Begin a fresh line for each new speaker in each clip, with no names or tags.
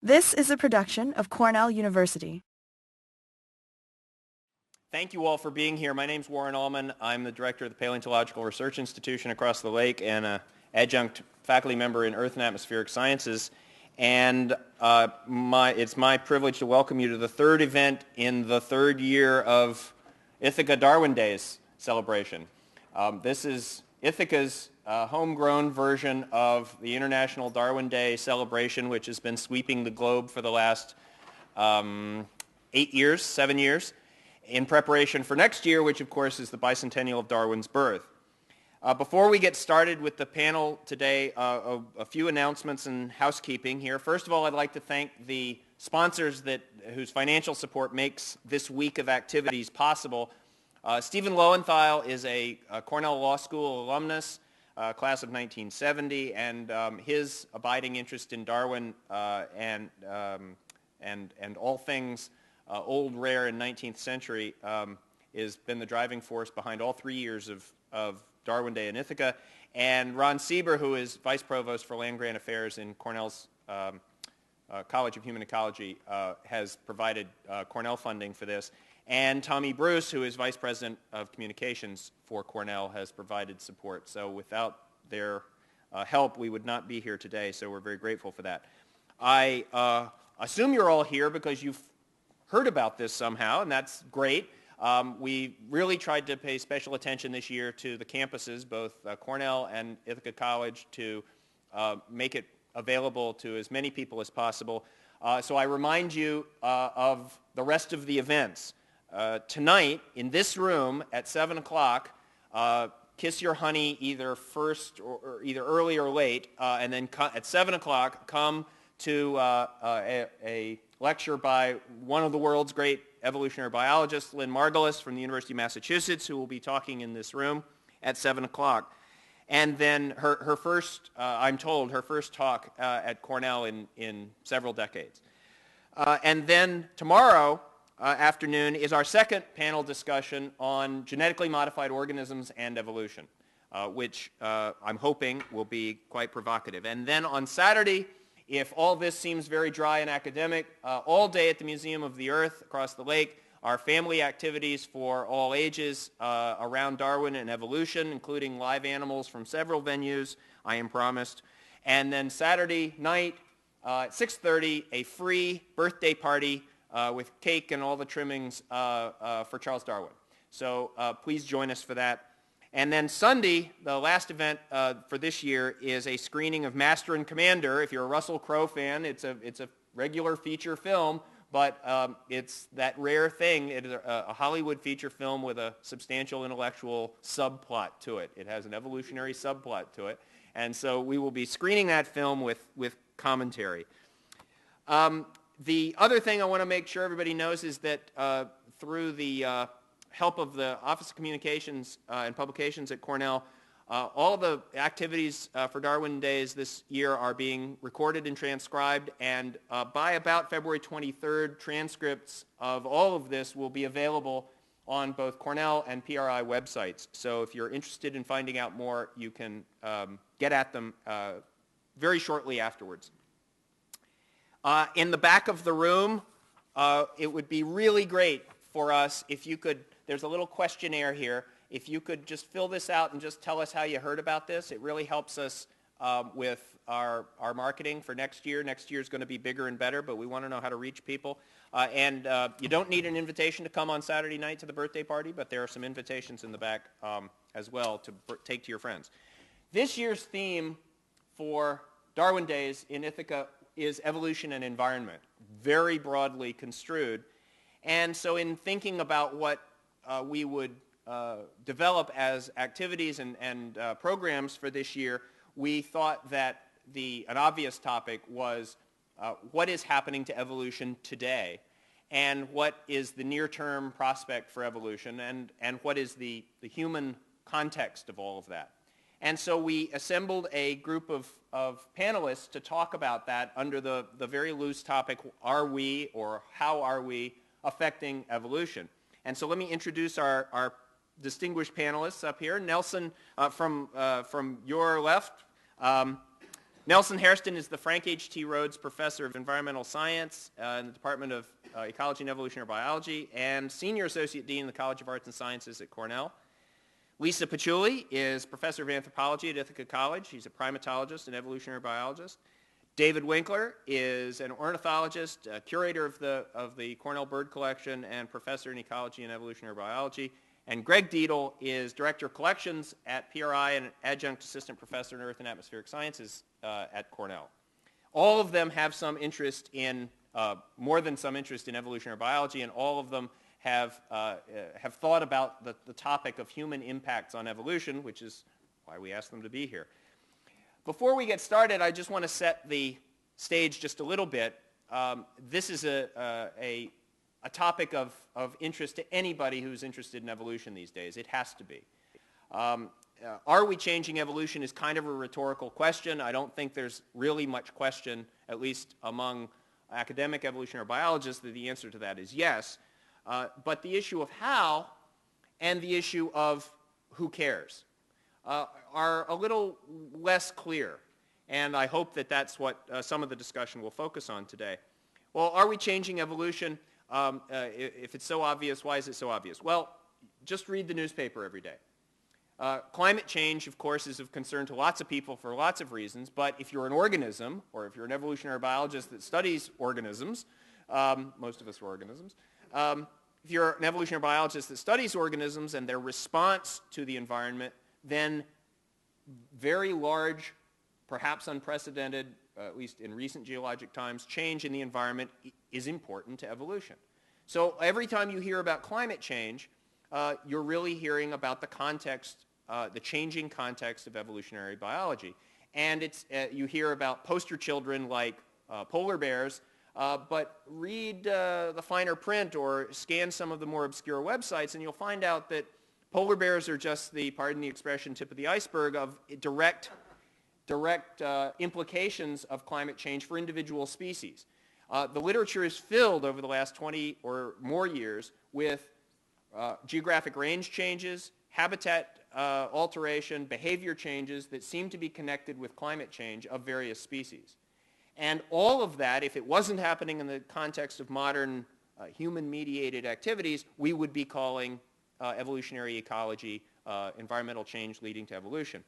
This is a production of Cornell University.
Thank you all for being here. My name's Warren Allmon. I'm the director of the Paleontological Research Institution across the lake and an adjunct faculty member in Earth and Atmospheric Sciences. And it's my privilege to welcome you to the third event in the third year of Ithaca Darwin Days celebration. This is Ithaca's homegrown version of the International Darwin Day celebration, which has been sweeping the globe for the last 7 years, in preparation for next year, which of course is the bicentennial of Darwin's birth. Before we get started with the panel today, a few announcements and housekeeping here. First of all, I'd like to thank the sponsors whose financial support makes this week of activities possible. Stephen Lowenthal is a Cornell Law School alumnus, class of 1970, and his abiding interest in Darwin and all things old, rare, and 19th century has been the driving force behind all 3 years of Darwin Day in Ithaca. And Ron Sieber, who is Vice Provost for Land Grant Affairs in Cornell's College of Human Ecology, has provided Cornell funding for this. And Tommy Bruce, who is Vice President of Communications for Cornell, has provided support. So without their help, we would not be here today, so we're very grateful for that. I assume you're all here because you've heard about this somehow, and that's great. We really tried to pay special attention this year to the campuses, both Cornell and Ithaca College, to make it available to as many people as possible. So I remind you of the rest of the events. Tonight, in this room at 7 o'clock, kiss your honey either first or either early or late, and then at 7 o'clock come to a lecture by one of the world's great evolutionary biologists, Lynn Margulis from the University of Massachusetts, who will be talking in this room at 7 o'clock. And then her first, I'm told, her first talk at Cornell in several decades. And then tomorrow afternoon is our second panel discussion on genetically modified organisms and evolution, which I'm hoping will be quite provocative. And then on Saturday, if all this seems very dry and academic, all day at the Museum of the Earth across the lake are family activities for all ages around Darwin and evolution, including live animals from several venues, I am promised. And then Saturday night at 6:30, a free birthday party with cake and all the trimmings for Charles Darwin. So please join us for that. And then Sunday, the last event for this year, is a screening of Master and Commander. If you're a Russell Crowe fan, it's a regular feature film, but it's that rare thing. It is a Hollywood feature film with a substantial intellectual subplot to it. It has an evolutionary subplot to it. And so we will be screening that film with commentary. The other thing I want to make sure everybody knows is that through the help of the Office of Communications and Publications at Cornell, all of the activities for Darwin Days this year are being recorded and transcribed, and by about February 23rd, transcripts of all of this will be available on both Cornell and PRI websites. So if you're interested in finding out more, you can get at them very shortly afterwards. In the back of the room, it would be really great for us if you could, there's a little questionnaire here, if you could just fill this out and just tell us how you heard about this. It really helps us with our marketing for next year. Next year is going to be bigger and better, but we want to know how to reach people. And you don't need an invitation to come on Saturday night to the birthday party, but there are some invitations in the back as well to take to your friends. This year's theme for Darwin Days in Ithaca is evolution and environment, very broadly construed. And so in thinking about what we would develop as activities and programs for this year, we thought that an obvious topic was what is happening to evolution today, and what is the near-term prospect for evolution, and what is the human context of all of that. And so we assembled a group of panelists to talk about that under the very loose topic, are we, or how are we affecting evolution? And so let me introduce our distinguished panelists up here. Nelson, from your left, Nelson Hairston is the Frank H.T. Rhodes Professor of Environmental Science in the Department of Ecology and Evolutionary Biology and Senior Associate Dean in the College of Arts and Sciences at Cornell. Lisa Paciulli is Professor of Anthropology at Ithaca College. She's a primatologist and evolutionary biologist. David Winkler is an ornithologist, curator of the Cornell Bird Collection, and professor in ecology and evolutionary biology. And Greg Dietl is Director of Collections at PRI and Adjunct Assistant Professor in Earth and Atmospheric Sciences at Cornell. All of them have some interest in, more than some interest in evolutionary biology, and all of them have thought about the topic of human impacts on evolution, which is why we asked them to be here. Before we get started, I just want to set the stage just a little bit. This is a topic of interest to anybody who's interested in evolution these days. It has to be. Are we changing evolution is kind of a rhetorical question. I don't think there's really much question, at least among academic evolutionary biologists, that the answer to that is yes. But the issue of how and the issue of who cares are a little less clear. And I hope that that's what some of the discussion will focus on today. Well, are we changing evolution? If it's so obvious, why is it so obvious? Well, just read the newspaper every day. Climate change, of course, is of concern to lots of people for lots of reasons, but if you're an organism, or if you're an evolutionary biologist that studies organisms, most of us are organisms, if you're an evolutionary biologist that studies organisms and their response to the environment, then very large, perhaps unprecedented, at least in recent geologic times, change in the environment is important to evolution. So every time you hear about climate change, you're really hearing about the context, the changing context of evolutionary biology. And you hear about poster children like polar bears, but read the finer print or scan some of the more obscure websites and you'll find out that polar bears are just the, pardon the expression, tip of the iceberg of direct implications of climate change for individual species. The literature is filled over the last 20 or more years with geographic range changes, habitat alteration, behavior changes that seem to be connected with climate change of various species. And all of that, if it wasn't happening in the context of modern human-mediated activities, we would be calling evolutionary ecology environmental change leading to evolution.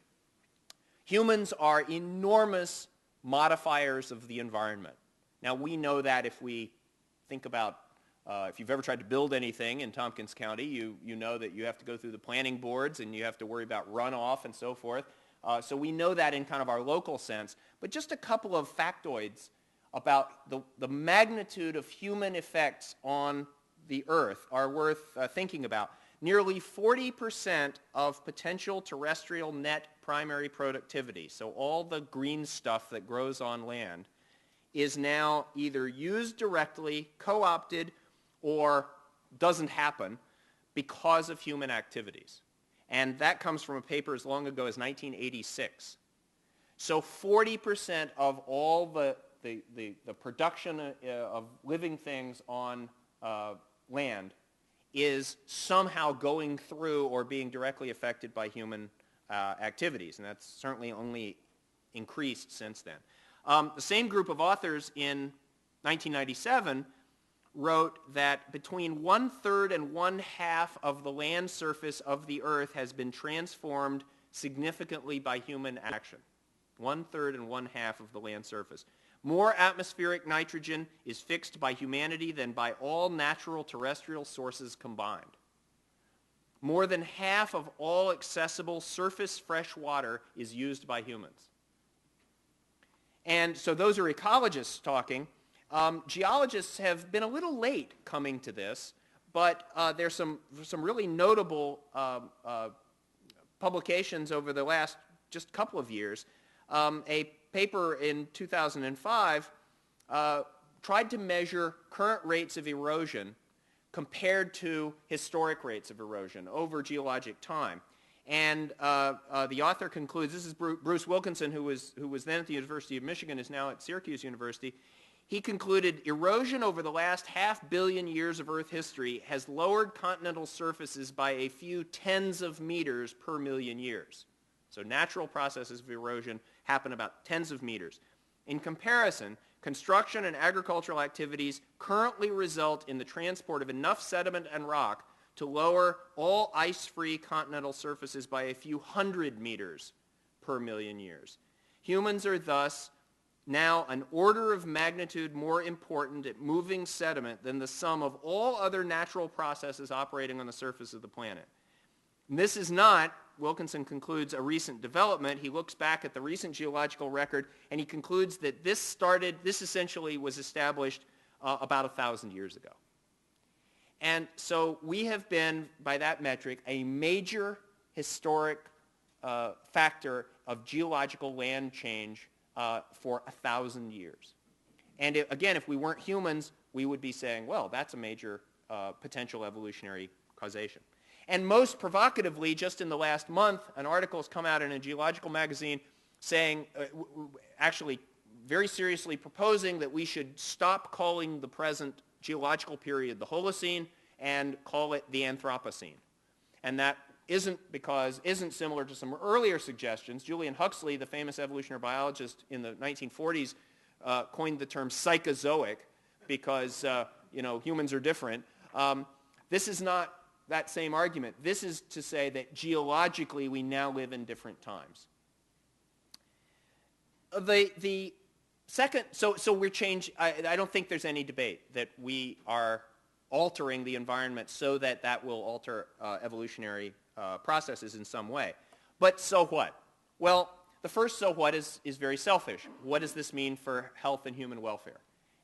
Humans are enormous modifiers of the environment. Now, we know that if we think about, if you've ever tried to build anything in Tompkins County, you know that you have to go through the planning boards and you have to worry about runoff and so forth. So we know that in kind of our local sense. But just a couple of factoids about the magnitude of human effects on the Earth are worth thinking about. Nearly 40% of potential terrestrial net primary productivity, so all the green stuff that grows on land, is now either used directly, co-opted, or doesn't happen because of human activities. And that comes from a paper as long ago as 1986. So 40% of all the production of living things on land is somehow going through or being directly affected by human activities. And that's certainly only increased since then. The same group of authors in 1997 wrote that between 1/3 and 1/2 of the land surface of the Earth has been transformed significantly by human action. 1/3 and 1/2 of the land surface. More atmospheric nitrogen is fixed by humanity than by all natural terrestrial sources combined. More than half of all accessible surface fresh water is used by humans. And so those are ecologists talking. Geologists have been a little late coming to this, but there's some really notable publications over the last just couple of years. A paper in 2005 tried to measure current rates of erosion compared to historic rates of erosion over geologic time. And the author concludes, this is Bruce Wilkinson, who was then at the University of Michigan, is now at Syracuse University. He concluded erosion over the last 500 million years of Earth history has lowered continental surfaces by a few tens of meters per million years. So natural processes of erosion happen about tens of meters. In comparison, construction and agricultural activities currently result in the transport of enough sediment and rock to lower all ice-free continental surfaces by a few hundred meters per million years. Humans are thus now an order of magnitude more important at moving sediment than the sum of all other natural processes operating on the surface of the planet. And this is not, Wilkinson concludes, a recent development. He looks back at the recent geological record and he concludes that this essentially was established about 1,000 years ago. And so we have been, by that metric, a major historic factor of geological land change for 1,000 years. And again, if we weren't humans, we would be saying, well, that's a major potential evolutionary causation. And most provocatively, just in the last month, an article has come out in a geological magazine saying, actually very seriously proposing that we should stop calling the present geological period the Holocene and call it the Anthropocene. And that isn't similar to some earlier suggestions. Julian Huxley, the famous evolutionary biologist in the 1940s, coined the term psychozoic because humans are different. This is not that same argument. This is to say that geologically we now live in different times. The second, so we're changing. I don't think there's any debate that we are altering the environment so that will alter evolutionary processes in some way. But so what? Well, the first so what is very selfish. What does this mean for health and human welfare?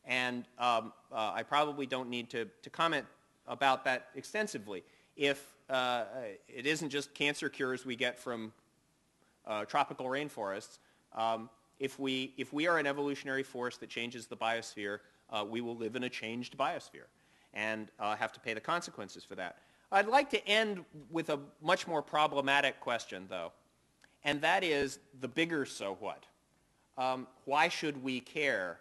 And I probably don't need to comment about that extensively. If it isn't just cancer cures we get from tropical rainforests, if we are an evolutionary force that changes the biosphere, we will live in a changed biosphere and have to pay the consequences for that. I'd like to end with a much more problematic question, though, and that is the bigger so what. Why should we care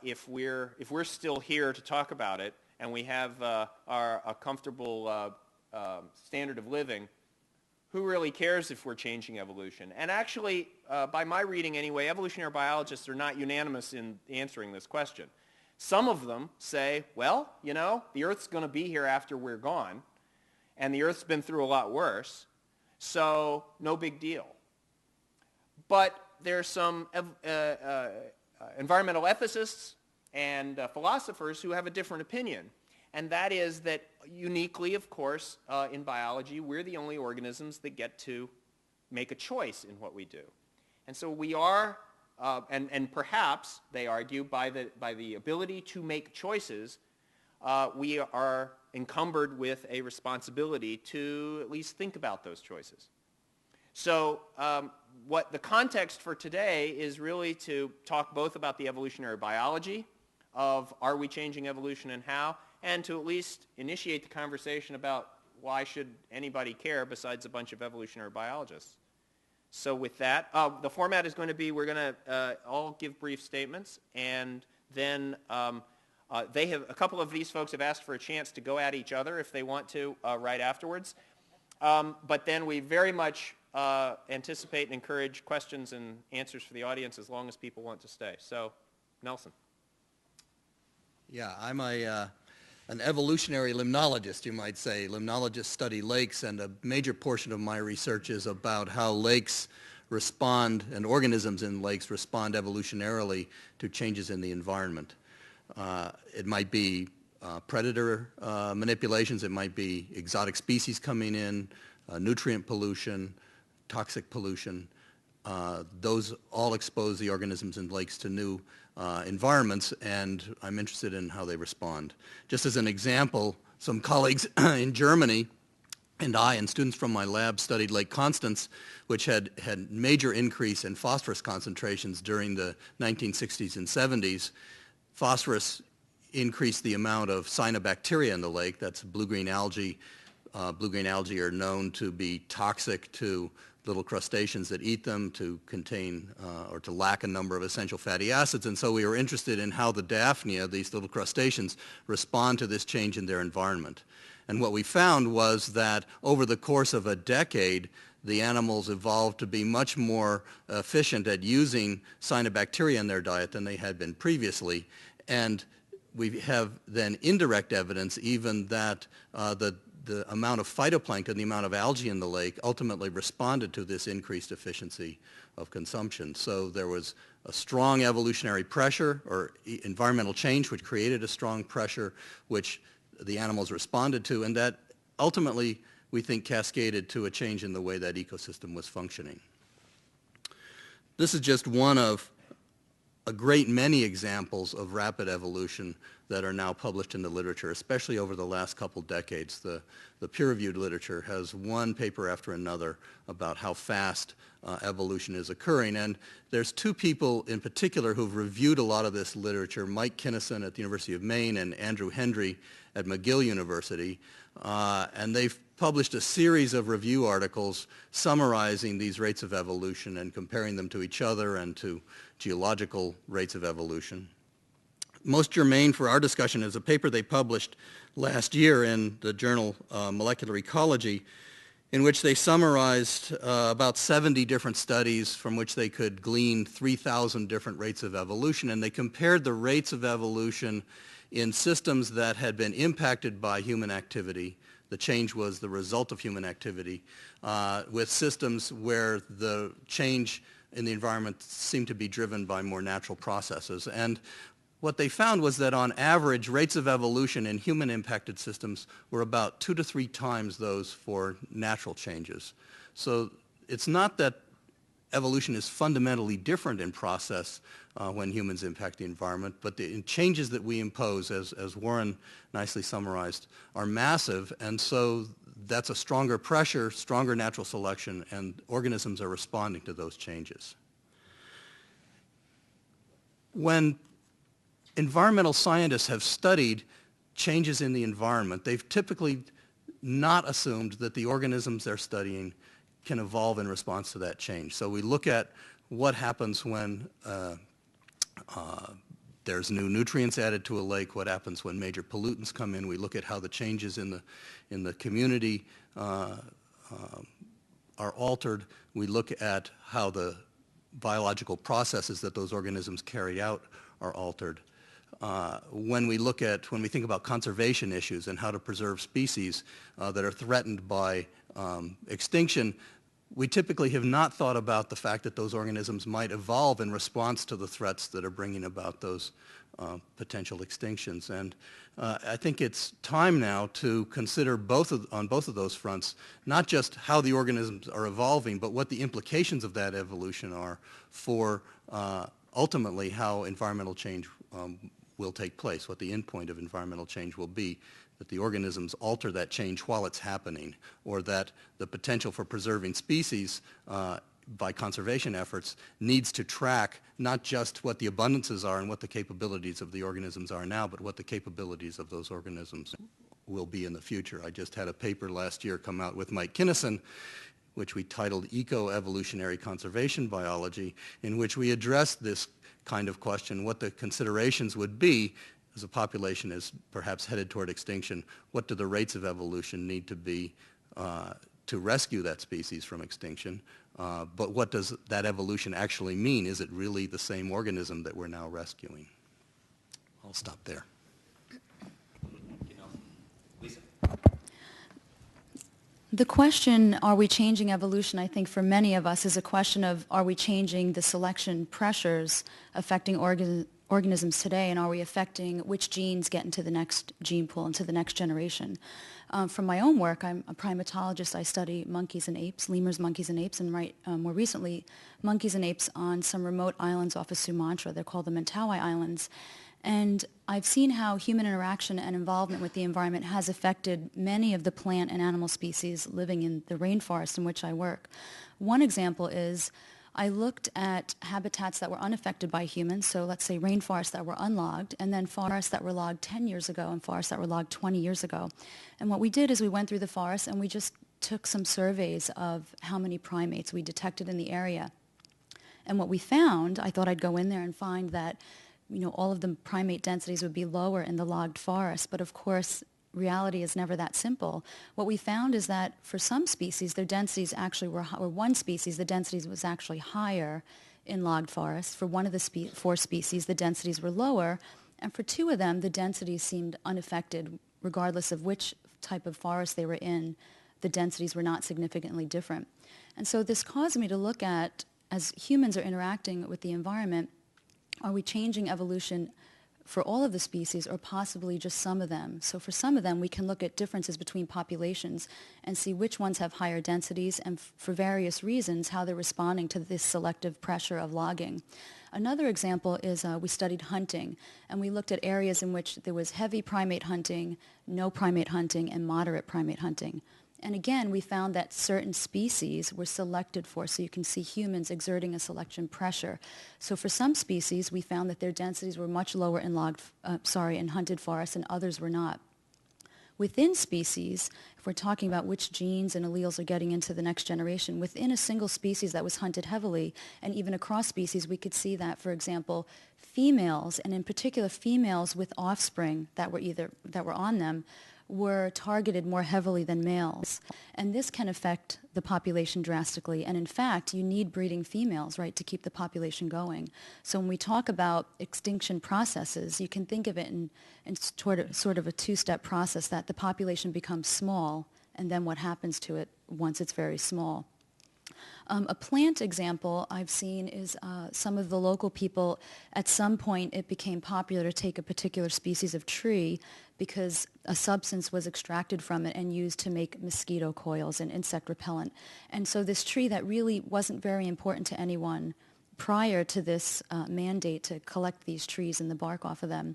if we're still here to talk about it and we have a comfortable standard of living? Who really cares if we're changing evolution? And actually, by my reading anyway, evolutionary biologists are not unanimous in answering this question. Some of them say, well, the Earth's going to be here after we're gone, and the Earth's been through a lot worse, so no big deal. But there are some environmental ethicists and philosophers who have a different opinion, and that is that uniquely, of course, in biology, we're the only organisms that get to make a choice in what we do. And so we are, and perhaps, they argue, by the ability to make choices, we are encumbered with a responsibility to at least think about those choices. So what the context for today is really to talk both about the evolutionary biology of are we changing evolution and how, and to at least initiate the conversation about why should anybody care besides a bunch of evolutionary biologists. So with that, the format is going to be we're going to all give brief statements, and then a couple of these folks have asked for a chance to go at each other if they want to right afterwards. But then we very much anticipate and encourage questions and answers for the audience as long as people want to stay. So, Nelson.
Yeah, I'm an evolutionary limnologist, you might say. Limnologists study lakes, and a major portion of my research is about how lakes respond, and organisms in lakes respond evolutionarily to changes in the environment. It might be predator manipulations, it might be exotic species coming in, nutrient pollution, toxic pollution. Those all expose the organisms in lakes to new environments, and I'm interested in how they respond. Just as an example, some colleagues in Germany and I and students from my lab studied Lake Constance, which had major increase in phosphorus concentrations during the 1960s and 70s. Phosphorus increased the amount of cyanobacteria in the lake. That's blue-green algae. Blue-green algae are known to be toxic to little crustaceans that eat them, to contain or to lack a number of essential fatty acids. And so we were interested in how the Daphnia, these little crustaceans, respond to this change in their environment. And what we found was that over the course of a decade, the animals evolved to be much more efficient at using cyanobacteria in their diet than they had been previously. And we have then indirect evidence even that the amount of phytoplankton, the amount of algae in the lake, ultimately responded to this increased efficiency of consumption. So there was a strong evolutionary pressure or environmental change which created a strong pressure which the animals responded to, and that ultimately we think cascaded to a change in the way that ecosystem was functioning. This is just one of a great many examples of rapid evolution that are now published in the literature, especially over the last couple decades. The peer-reviewed literature has one paper after another about how fast evolution is occurring. And there's two people in particular who've reviewed a lot of this literature, Mike Kinnison at the University of Maine and Andrew Hendry at McGill University. And they've published a series of review articles summarizing these rates of evolution and comparing them to each other and to geological rates of evolution. Most germane for our discussion is a paper they published last year in the journal Molecular Ecology, in which they summarized about 70 different studies from which they could glean 3,000 different rates of evolution, and they compared the rates of evolution in systems that had been impacted by human activity. The change was the result of human activity, with systems where the change in the environment seemed to be driven by more natural processes. And what they found was that on average, rates of evolution in human impacted systems were about 2 to 3 times those for natural changes. So it's not that evolution is fundamentally different in process when humans impact the environment, but the changes that we impose, as Warren nicely summarized, are massive, and so that's a stronger pressure, stronger natural selection, and organisms are responding to those changes. When environmental scientists have studied changes in the environment, they've typically not assumed that the organisms they're studying can evolve in response to that change. So we look at what happens when there's new nutrients added to a lake, what happens when major pollutants come in. We look at how the changes in the community are altered. We look at how the biological processes that those organisms carry out are altered. When we think about conservation issues and how to preserve species that are threatened by extinction, we typically have not thought about the fact that those organisms might evolve in response to the threats that are bringing about those potential extinctions. And I think it's time now to consider on both of those fronts, not just how the organisms are evolving, but what the implications of that evolution are for ultimately how environmental change will take place, what the endpoint of environmental change will be, that the organisms alter that change while it's happening, or that the potential for preserving species by conservation efforts needs to track not just what the abundances are and what the capabilities of the organisms are now, but what the capabilities of those organisms will be in the future. I just had a paper last year come out with Mike Kinnison, which we titled Eco-Evolutionary Conservation Biology, in which we addressed this kind of question, what the considerations would be as a population is perhaps headed toward extinction. What do the rates of evolution need to be to rescue that species from extinction? But what does that evolution actually mean? Is it really the same organism that we're now rescuing? I'll stop there.
Lisa.
The question, are we changing evolution, I think for many of us is a question of, are we changing the selection pressures affecting organisms today, and are we affecting which genes get into the next gene pool, into the next generation? From my own work, I'm a primatologist. I study monkeys and apes, lemurs, monkeys, and apes, and more recently, monkeys and apes on some remote islands off of Sumatra. They're called the Mentawai Islands. And I've seen how human interaction and involvement with the environment has affected many of the plant and animal species living in the rainforest in which I work. One example is I looked at habitats that were unaffected by humans, so let's say rainforests that were unlogged, and then forests that were logged 10 years ago and forests that were logged 20 years ago. And what we did is we went through the forest and we just took some surveys of how many primates we detected in the area. And what we found, I thought I'd go in there and find that all of the primate densities would be lower in the logged forest, but of course reality is never that simple. What we found is that for some species, their densities actually were, or one species, the densities was actually higher in logged forests. For one of the 4 species, the densities were lower, and for 2 of them, the densities seemed unaffected, regardless of which type of forest they were in. The densities were not significantly different. And so this caused me to look at, as humans are interacting with the environment, are we changing evolution for all of the species or possibly just some of them? So for some of them, we can look at differences between populations and see which ones have higher densities and for various reasons how they're responding to this selective pressure of logging. Another example is we studied hunting, and we looked at areas in which there was heavy primate hunting, no primate hunting, and moderate primate hunting. And again, we found that certain species were selected for, so you can see humans exerting a selection pressure. So for some species, we found that their densities were much lower in in hunted forests, and others were not. Within species, if we're talking about which genes and alleles are getting into the next generation, within a single species that was hunted heavily, and even across species, we could see that, for example, females, and in particular females with offspring that were on them, were targeted more heavily than males. And this can affect the population drastically. And in fact, you need breeding females, right, to keep the population going. So when we talk about extinction processes, you can think of it in sort of a 2-step process, that the population becomes small, and then what happens to it once it's very small. A plant example I've seen is some of the local people, at some point it became popular to take a particular species of tree because a substance was extracted from it and used to make mosquito coils and insect repellent. And so this tree that really wasn't very important to anyone prior to this mandate to collect these trees and the bark off of them,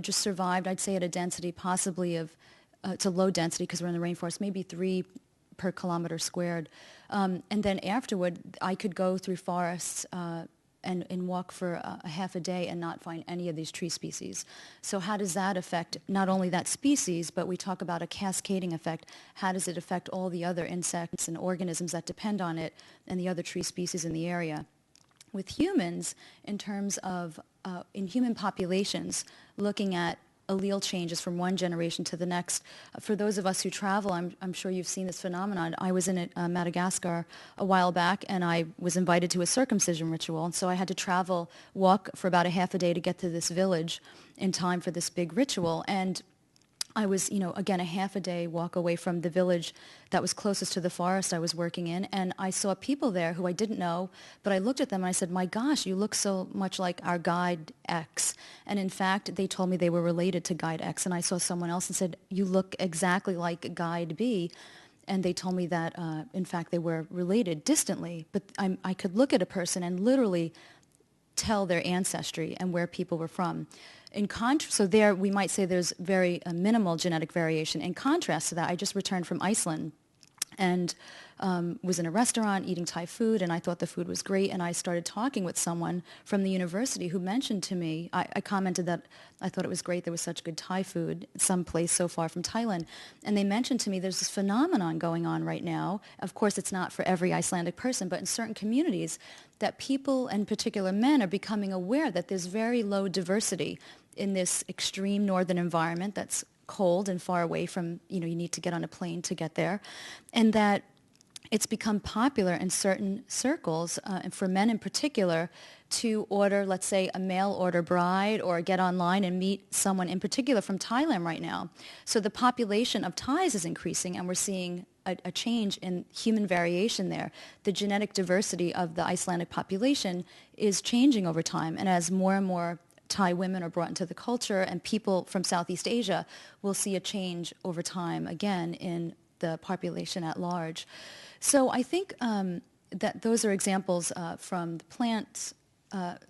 just survived, I'd say, at a density possibly of, it's a low density because we're in the rainforest, maybe 3 per kilometer squared. And then afterward, I could go through forests and walk for a half a day and not find any of these tree species. So how does that affect not only that species, but we talk about a cascading effect. How does it affect all the other insects and organisms that depend on it and the other tree species in the area? With humans, in terms of in human populations, looking at allele changes from one generation to the next. For those of us who travel, I'm sure you've seen this phenomenon. I was in Madagascar a while back, and I was invited to a circumcision ritual, and so I had to walk for about a half a day to get to this village in time for this big ritual. And I was, again, a half a day walk away from the village that was closest to the forest I was working in, and I saw people there who I didn't know, but I looked at them and I said, my gosh, you look so much like our guide X. And in fact, they told me they were related to guide X, and I saw someone else and said, you look exactly like guide B. And they told me that, in fact, they were related distantly, but I could look at a person and literally tell their ancestry and where people were from. So there, we might say there's very minimal genetic variation. In contrast to that, I just returned from Iceland and was in a restaurant eating Thai food, and I thought the food was great, and I started talking with someone from the university who mentioned to me, I commented that I thought it was great there was such good Thai food someplace so far from Thailand, and they mentioned to me there's this phenomenon going on right now. Of course, it's not for every Icelandic person, but in certain communities, that people, in particular men, are becoming aware that there's very low diversity in this extreme northern environment that's cold and far away from, you need to get on a plane to get there, and that it's become popular in certain circles, and for men in particular, to order, let's say, a mail order bride or get online and meet someone in particular from Thailand right now. So the population of Thais is increasing, and we're seeing a change in human variation there. The genetic diversity of the Icelandic population is changing over time, and as more and more Thai women are brought into the culture, and people from Southeast Asia will see a change over time again in the population at large. So I think that those are examples from the plant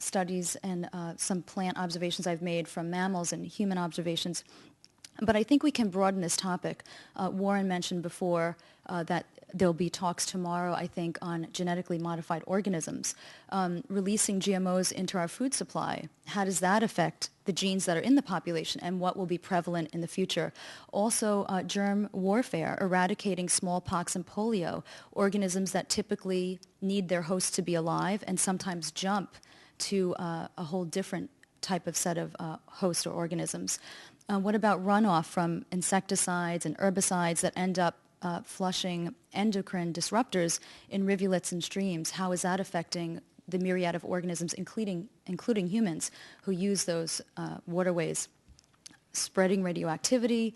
studies and some plant observations I've made from mammals and human observations. But I think we can broaden this topic. Warren mentioned before that there'll be talks tomorrow, I think, on genetically modified organisms. Releasing GMOs into our food supply, how does that affect the genes that are in the population and what will be prevalent in the future? Also, germ warfare, eradicating smallpox and polio, organisms that typically need their hosts to be alive and sometimes jump to a whole different type of set of host or organisms. What about runoff from insecticides and herbicides that end up flushing endocrine disruptors in rivulets and streams? How is that affecting the myriad of organisms, including humans, who use those waterways? Spreading radioactivity,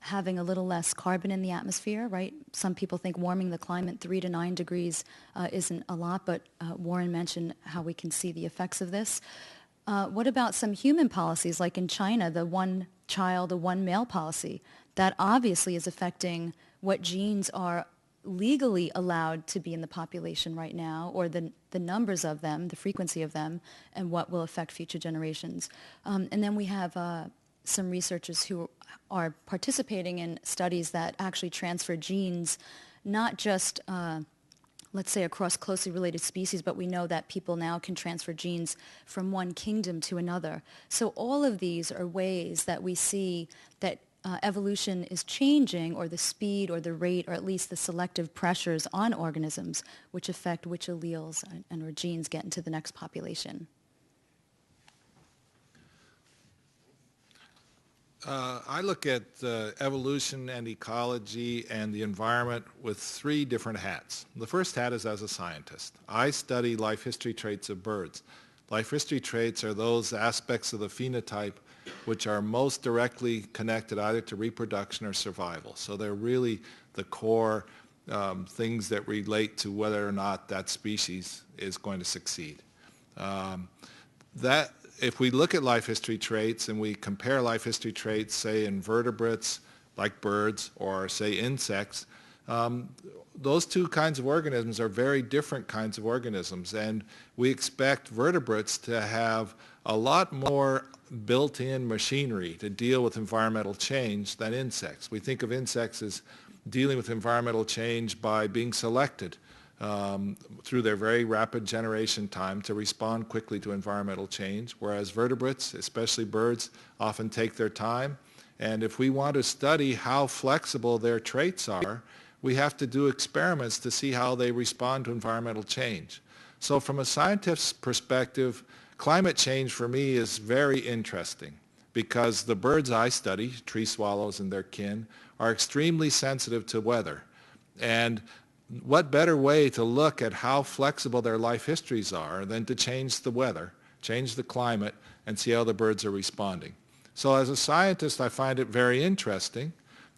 having a little less carbon in the atmosphere, right? Some people think warming the climate 3 to 9 degrees isn't a lot, but Warren mentioned how we can see the effects of this. What about some human policies, like in China, the one child, the one male policy? That obviously is affecting what genes are legally allowed to be in the population right now, or the numbers of them, the frequency of them, and what will affect future generations. And then we have some researchers who are participating in studies that actually transfer genes, not just let's say across closely related species, but we know that people now can transfer genes from one kingdom to another. So all of these are ways that we see that evolution is changing, or the speed or the rate, or at least the selective pressures on organisms, which affect which alleles and or genes get into the next population.
I look at evolution and ecology and the environment with 3 different hats. The first hat is as a scientist. I study life history traits of birds. Life history traits are those aspects of the phenotype which are most directly connected either to reproduction or survival. So they're really the core things that relate to whether or not that species is going to succeed. If we look at life history traits and we compare life history traits, say, in vertebrates like birds or, say, insects, those 2 kinds of organisms are very different kinds of organisms, and we expect vertebrates to have a lot more built-in machinery to deal with environmental change than insects. We think of insects as dealing with environmental change by being selected through their very rapid generation time to respond quickly to environmental change, whereas vertebrates, especially birds, often take their time. And if we want to study how flexible their traits are, we have to do experiments to see how they respond to environmental change. So from a scientist's perspective, climate change for me is very interesting because the birds I study, tree swallows and their kin, are extremely sensitive to weather. And what better way to look at how flexible their life histories are than to change the weather, change the climate, and see how the birds are responding. So as a scientist, I find it very interesting,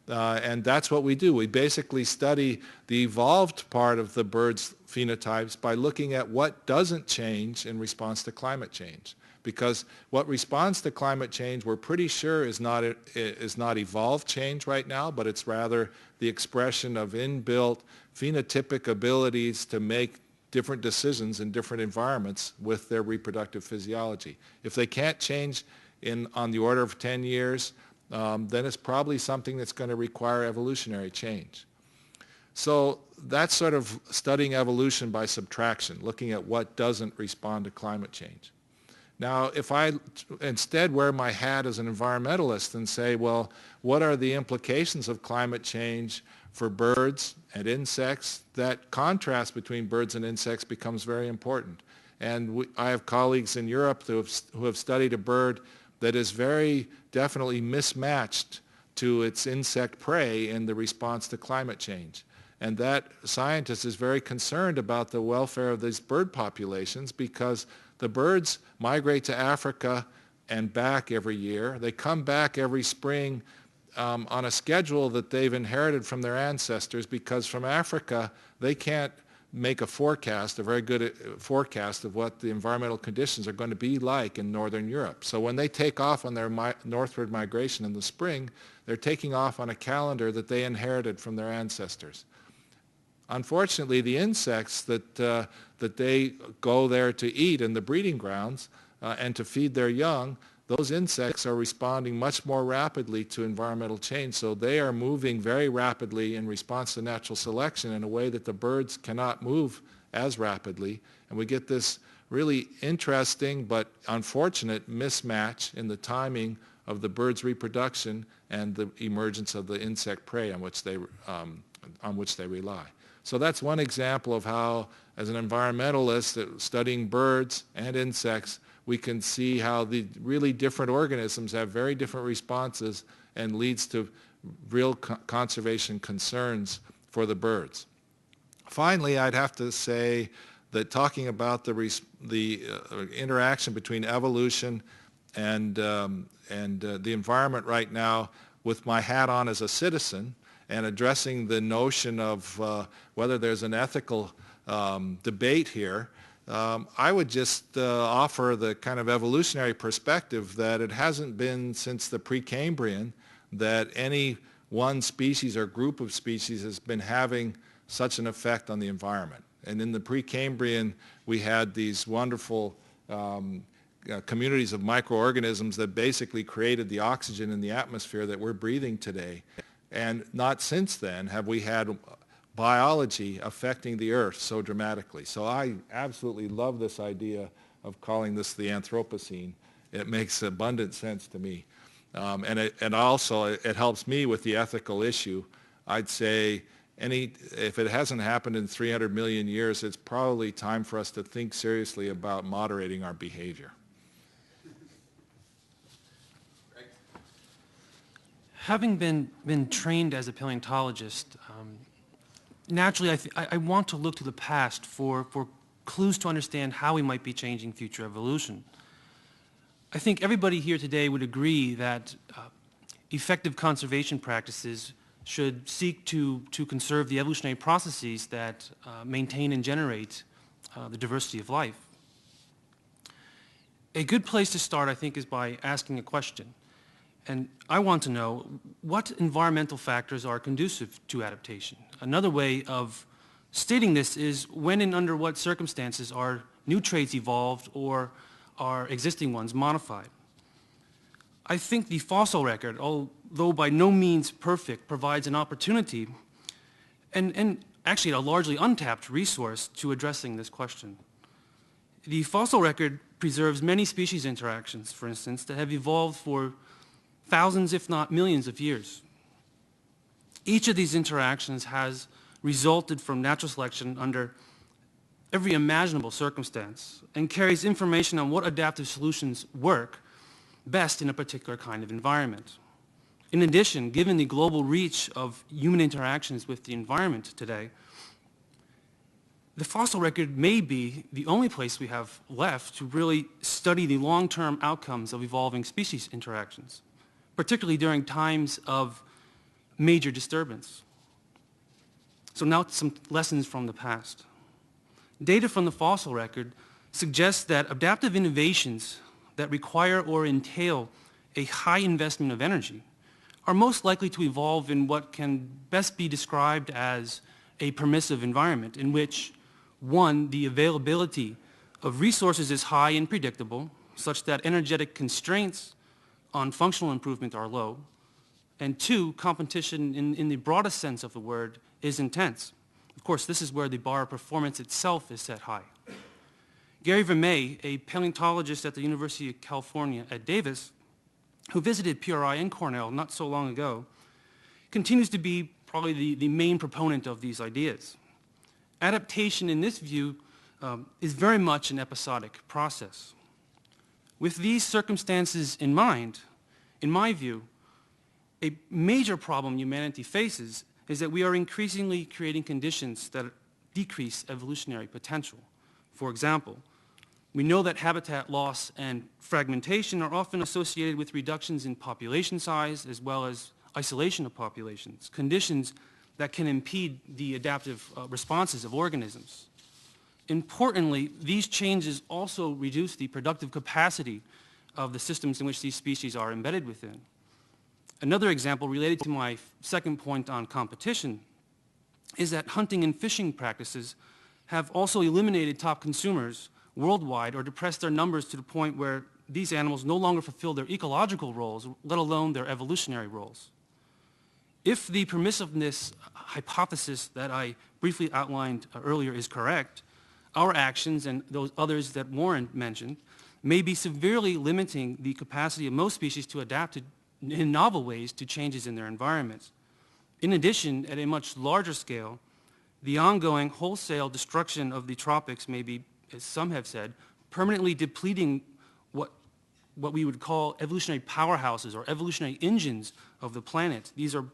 and that's what we do. We basically study the evolved part of the birds' phenotypes by looking at what doesn't change in response to climate change. Because what responds to climate change, we're pretty sure is not evolved change right now, but it's rather the expression of inbuilt phenotypic abilities to make different decisions in different environments with their reproductive physiology. If they can't change on the order of 10 years, then it's probably something that's going to require evolutionary change. So that's sort of studying evolution by subtraction, looking at what doesn't respond to climate change. Now, if I instead wear my hat as an environmentalist and say, well, what are the implications of climate change for birds and insects, that contrast between birds and insects becomes very important. And I have colleagues in Europe who have studied a bird that is very definitely mismatched to its insect prey in the response to climate change. And that scientist is very concerned about the welfare of these bird populations because the birds migrate to Africa and back every year. They come back every spring on a schedule that they've inherited from their ancestors because from Africa they can't make a forecast, a very good forecast of what the environmental conditions are going to be like in northern Europe. So when they take off on their northward migration in the spring, they're taking off on a calendar that they inherited from their ancestors. Unfortunately, the insects that they go there to eat in the breeding grounds and to feed their young, those insects are responding much more rapidly to environmental change. So they are moving very rapidly in response to natural selection in a way that the birds cannot move as rapidly. And we get this really interesting but unfortunate mismatch in the timing of the bird's reproduction and the emergence of the insect prey on which they rely. So that's one example of how, as an environmentalist studying birds and insects, we can see how the really different organisms have very different responses and leads to real conservation concerns for the birds. Finally, I'd have to say that talking about the interaction between evolution and the environment right now, with my hat on as a citizen and addressing the notion of whether there's an ethical debate here, I would just offer the kind of evolutionary perspective that it hasn't been since the Precambrian that any one species or group of species has been having such an effect on the environment. And in the Precambrian, we had these wonderful communities of microorganisms that basically created the oxygen in the atmosphere that we're breathing today. And not since then have we had biology affecting the earth so dramatically. So I absolutely love this idea of calling this the Anthropocene. It makes abundant sense to me. And also it helps me with the ethical issue. I'd say if it hasn't happened in 300 million years, it's probably time for us to think seriously about moderating our behavior.
Having been trained as a paleontologist, naturally I want to look to the past for clues to understand how we might be changing future evolution. I think everybody here today would agree that effective conservation practices should seek to conserve the evolutionary processes that maintain and generate the diversity of life. A good place to start, I think, is by asking a question. And I want to know what environmental factors are conducive to adaptation. Another way of stating this is when and under what circumstances are new traits evolved or are existing ones modified. I think the fossil record, although by no means perfect, provides an opportunity and actually a largely untapped resource to addressing this question. The fossil record preserves many species interactions, for instance, that have evolved for thousands, if not millions of years. Each of these interactions has resulted from natural selection under every imaginable circumstance and carries information on what adaptive solutions work best in a particular kind of environment. In addition, given the global reach of human interactions with the environment today, the fossil record may be the only place we have left to really study the long-term outcomes of evolving species interactions, particularly during times of major disturbance. So now some lessons from the past. Data from the fossil record suggests that adaptive innovations that require or entail a high investment of energy are most likely to evolve in what can best be described as a permissive environment in which, one, the availability of resources is high and predictable, such that energetic constraints on functional improvement are low, and two, competition in the broadest sense of the word is intense. Of course, this is where the bar of performance itself is set high. Gary Vermeer, a paleontologist at the University of California at Davis, who visited PRI and Cornell not so long ago, continues to be probably the main proponent of these ideas. Adaptation, in this view, is very much an episodic process. With these circumstances in mind, in my view, a major problem humanity faces is that we are increasingly creating conditions that decrease evolutionary potential. For example, we know that habitat loss and fragmentation are often associated with reductions in population size as well as isolation of populations, conditions that can impede the adaptive responses of organisms. Importantly, these changes also reduce the productive capacity of the systems in which these species are embedded within. Another example related to my second point on competition is that hunting and fishing practices have also eliminated top consumers worldwide or depressed their numbers to the point where these animals no longer fulfill their ecological roles, let alone their evolutionary roles. If the permissiveness hypothesis that I briefly outlined earlier is correct, our actions and those others that Warren mentioned may be severely limiting the capacity of most species to adapt in novel ways to changes in their environments. In addition, at a much larger scale, the ongoing wholesale destruction of the tropics may be, as some have said, permanently depleting what we would call evolutionary powerhouses or evolutionary engines of the planet. These are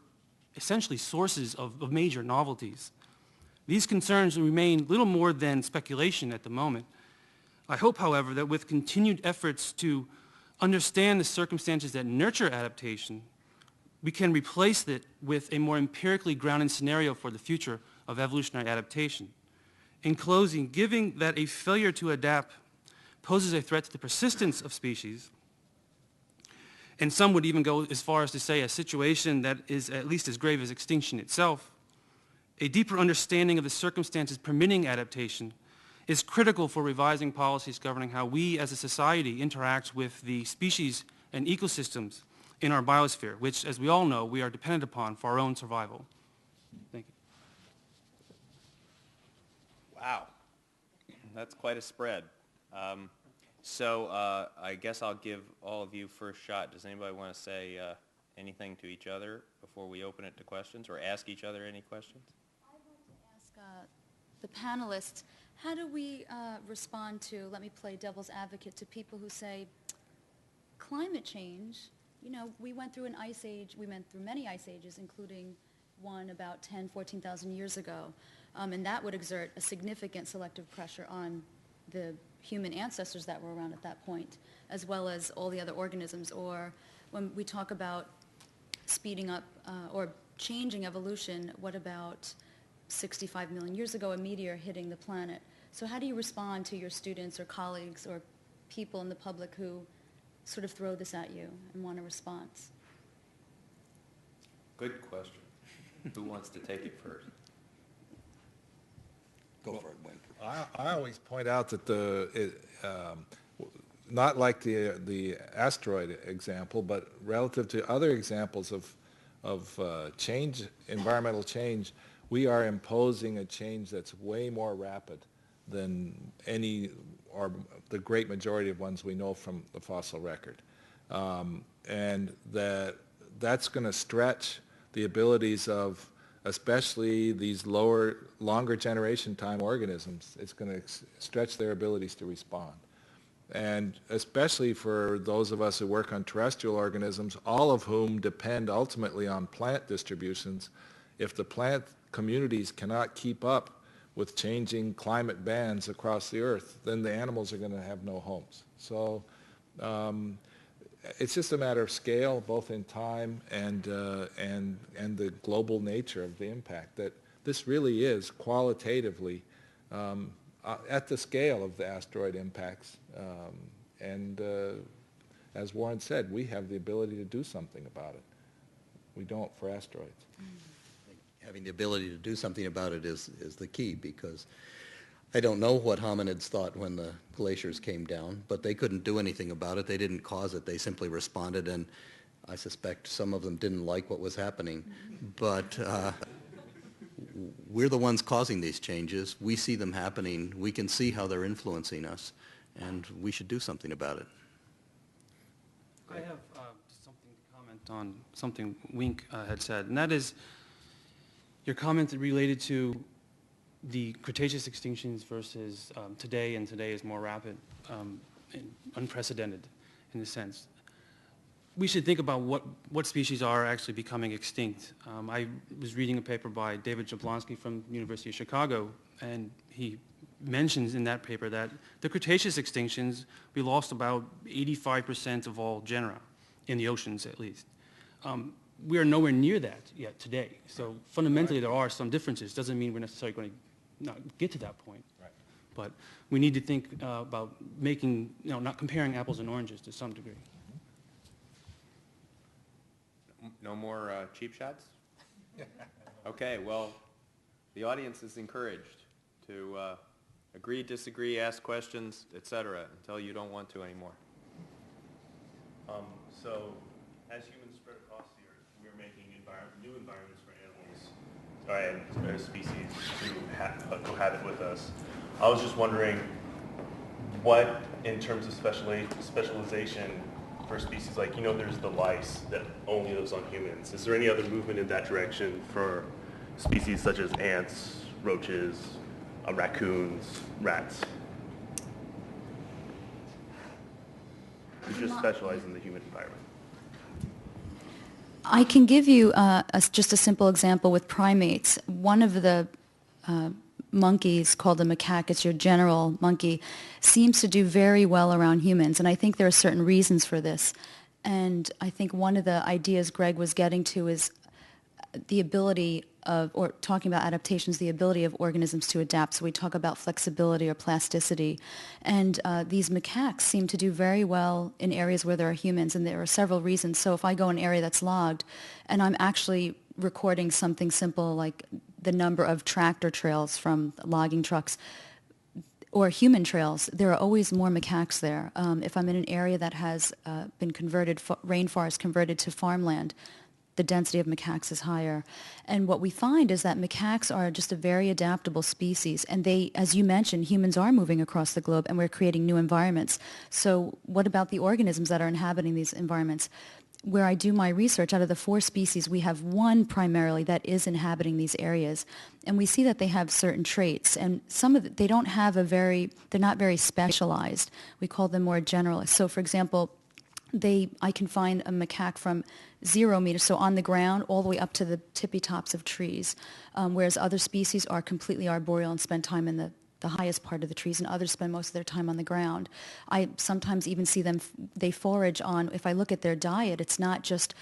essentially sources of major novelties. These concerns remain little more than speculation at the moment. I hope, however, that with continued efforts to understand the circumstances that nurture adaptation, we can replace it with a more empirically grounded scenario for the future of evolutionary adaptation. In closing, given that a failure to adapt poses a threat to the persistence of species, and some would even go as far as to say a situation that is at least as grave as extinction itself, a deeper understanding of the circumstances permitting adaptation is critical for revising policies governing how we as a society interact with the species and ecosystems in our biosphere, which, as we all know, we are dependent upon for our own survival. Thank you.
Wow, that's quite a spread. I guess I'll give all of you first shot. Does anybody want to say anything to each other before we open it to questions, or ask each other any questions?
I'd like to ask the panelists, how do we respond to, let me play devil's advocate, to people who say, climate change, you know, we went through an ice age, we went through many ice ages, including one about 10, 14,000 years ago, and that would exert a significant selective pressure on the human ancestors that were around at that point, as well as all the other organisms. Or when we talk about speeding up or changing evolution, what about 65 million years ago, a meteor hitting the planet? So how do you respond to your students or colleagues or people in the public who sort of throw this at you and want a response?
Good question. Who wants to take it first?
Go for it, Winkler.
I always point out that not like the asteroid example, but relative to other examples of change, environmental change, we are imposing a change that's way more rapid than any or the great majority of ones we know from the fossil record. And that's going to stretch the abilities of especially these longer generation time organisms. It's going to stretch their abilities to respond. And especially for those of us who work on terrestrial organisms, all of whom depend ultimately on plant distributions, if the plant communities cannot keep up with changing climate bands across the earth, then the animals are going to have no homes. So it's just a matter of scale, both in time and the global nature of the impact, that this really is qualitatively at the scale of the asteroid impacts. As Warren said, we have the ability to do something about it. We don't for asteroids.
Having the ability to do something about it is the key, because I don't know what hominids thought when the glaciers came down, but they couldn't do anything about it. They didn't cause it. They simply responded, and I suspect some of them didn't like what was happening. But we're the ones causing these changes. We see them happening. We can see how they're influencing us, and we should do something about it.
I have something to comment on something Wink had said, and that is your comment related to the Cretaceous extinctions versus today, and today is more rapid and unprecedented in a sense. We should think about what species are actually becoming extinct. I was reading a paper by David Jablonski from the University of Chicago, and he mentions in that paper that the Cretaceous extinctions, we lost about 85% of all genera, in the oceans at least. We are nowhere near that yet today. So fundamentally there are some differences. Doesn't mean we're necessarily going to not get to that point.
Right.
But we need to think about making, not comparing apples and oranges to some degree.
No more cheap shots? Okay, well, the audience is encouraged to agree, disagree, ask questions, etc., until you don't want to anymore.
So, as humans spread across the Earth, we're making new environments for animals and species to cohabit with us. I was just wondering, what, in terms of specialization for species, like, there's the lice that only lives on humans. Is there any other movement in that direction for species such as ants, roaches, raccoons, rats? who just specialize in the human environment?
I can give you just a simple example with primates. One of the monkeys called the macaque, it's your general monkey, seems to do very well around humans, and I think there are certain reasons for this. And I think one of the ideas Greg was getting to is the ability of, or talking about adaptations, the ability of organisms to adapt. So we talk about flexibility or plasticity. And these macaques seem to do very well in areas where there are humans, and there are several reasons. So if I go in an area that's logged, and I'm actually recording something simple like the number of tractor trails from logging trucks, or human trails, there are always more macaques there. If I'm in an area that has been converted, rainforest converted to farmland, the density of macaques is higher. And what we find is that macaques are just a very adaptable species. And they, as you mentioned, humans are moving across the globe and we're creating new environments. So what about the organisms that are inhabiting these environments? Where I do my research, out of the 4 species, we have one primarily that is inhabiting these areas. And we see that they have certain traits. And some of they don't have they're not very specialized. We call them more generalists. So for example, I can find a macaque from 0 meters, so on the ground, all the way up to the tippy tops of trees, whereas other species are completely arboreal and spend time in the highest part of the trees, and others spend most of their time on the ground. I sometimes even see them, they forage on, if I look at their diet, it's not just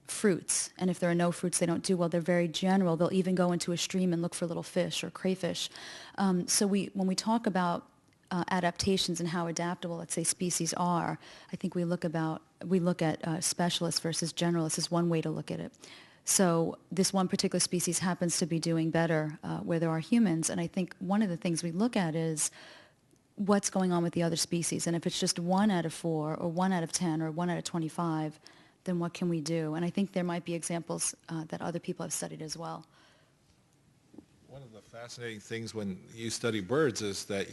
fruits, and if there are no fruits, they don't do well. They're very general. They'll even go into a stream and look for little fish or crayfish. So when we talk about adaptations and how adaptable, let's say, species are, I think we look at specialists versus generalists is one way to look at it. So this one particular species happens to be doing better where there are humans, and I think one of the things we look at is what's going on with the other species, and if it's just 1 out of 4 or 1 out of 10 or 1 out of 25, then what can we do? And I think there might be examples that other people have studied as well.
One of the fascinating things when you study birds is that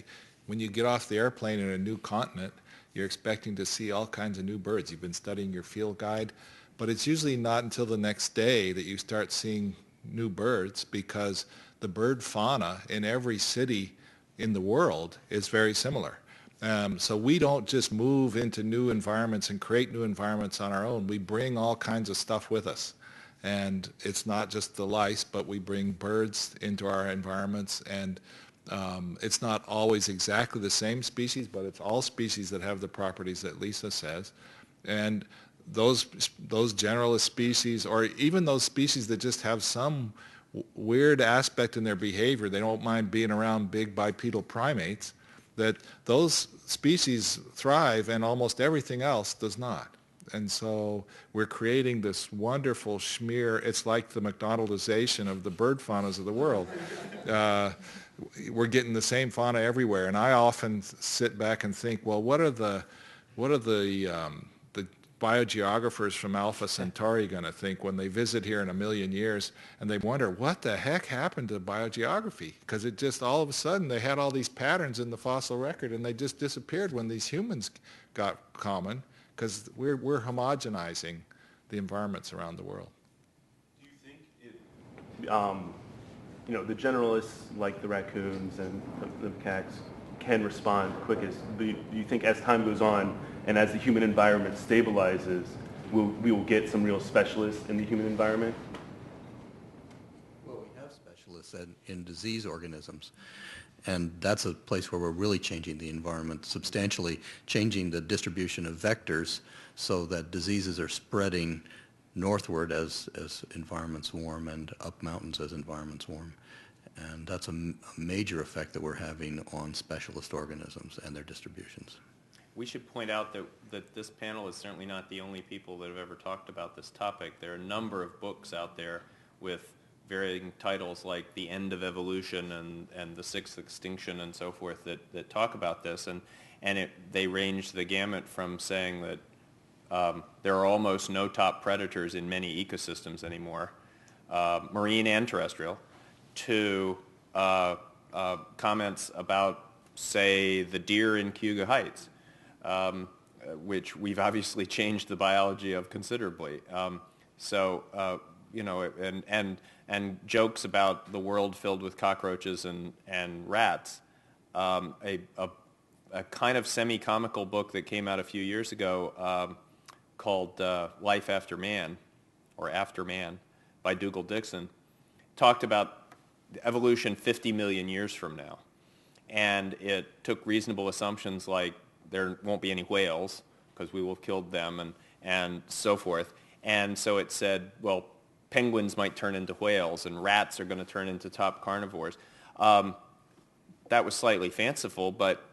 when you get off the airplane in a new continent, you're expecting to see all kinds of new birds. You've been studying your field guide, but it's usually not until the next day that you start seeing new birds, because the bird fauna in every city in the world is very similar. So we don't just move into new environments and create new environments on our own. We bring all kinds of stuff with us. And it's not just the lice, but we bring birds into our environments, and it's not always exactly the same species, but it's all species that have the properties that Lisa says. And those generalist species, or even those species that just have some weird aspect in their behavior, they don't mind being around big bipedal primates, that those species thrive and almost everything else does not. And so we're creating this wonderful smear. It's like the McDonaldization of the bird faunas of the world. We're getting the same fauna everywhere, and I often sit back and think, well, what are the biogeographers from Alpha Centauri going to think when they visit here in 1 million years, and they wonder what the heck happened to biogeography? Because it just all of a sudden they had all these patterns in the fossil record, and they just disappeared when these humans got common, because we're homogenizing the environments around the world.
Do you think the generalists like the raccoons and the macaques can respond quickest? Do you think as time goes on and as the human environment stabilizes, we will get some real specialists in the human environment?
Well, we have specialists in disease organisms, and that's a place where we're really changing the environment substantially, changing the distribution of vectors so that diseases are spreading northward as environments warm and up mountains as environments warm. And that's a major effect that we're having on specialist organisms and their distributions.
We should point out that this panel is certainly not the only people that have ever talked about this topic. There are a number of books out there with varying titles like The End of Evolution and The Sixth Extinction and so forth that talk about this. And they range the gamut from saying that there are almost no top predators in many ecosystems anymore, marine and terrestrial, to comments about, say, the deer in Cayuga Heights, which we've obviously changed the biology of considerably. And jokes about the world filled with cockroaches and rats. A a kind of semi-comical book that came out a few years ago called Life After Man, or After Man, by Dougal Dixon, talked about evolution 50 million years from now. And it took reasonable assumptions like there won't be any whales because we will have killed them and so forth. And so it said, well, penguins might turn into whales and rats are going to turn into top carnivores. That was slightly fanciful, but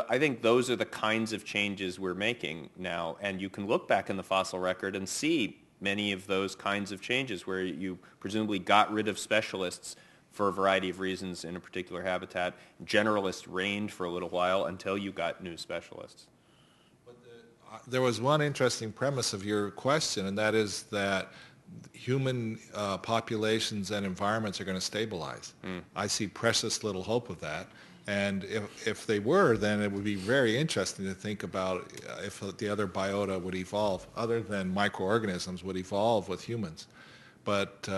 I think those are the kinds of changes we're making now. And you can look back in the fossil record and see many of those kinds of changes where you presumably got rid of specialists for a variety of reasons in a particular habitat. Generalists reigned for a little while until you got new specialists.
There was one interesting premise of your question, and that is that human populations and environments are going to stabilize. I see precious little hope of that. And if they were, then it would be very interesting to think about if the other biota would evolve, other than microorganisms, would evolve with humans. But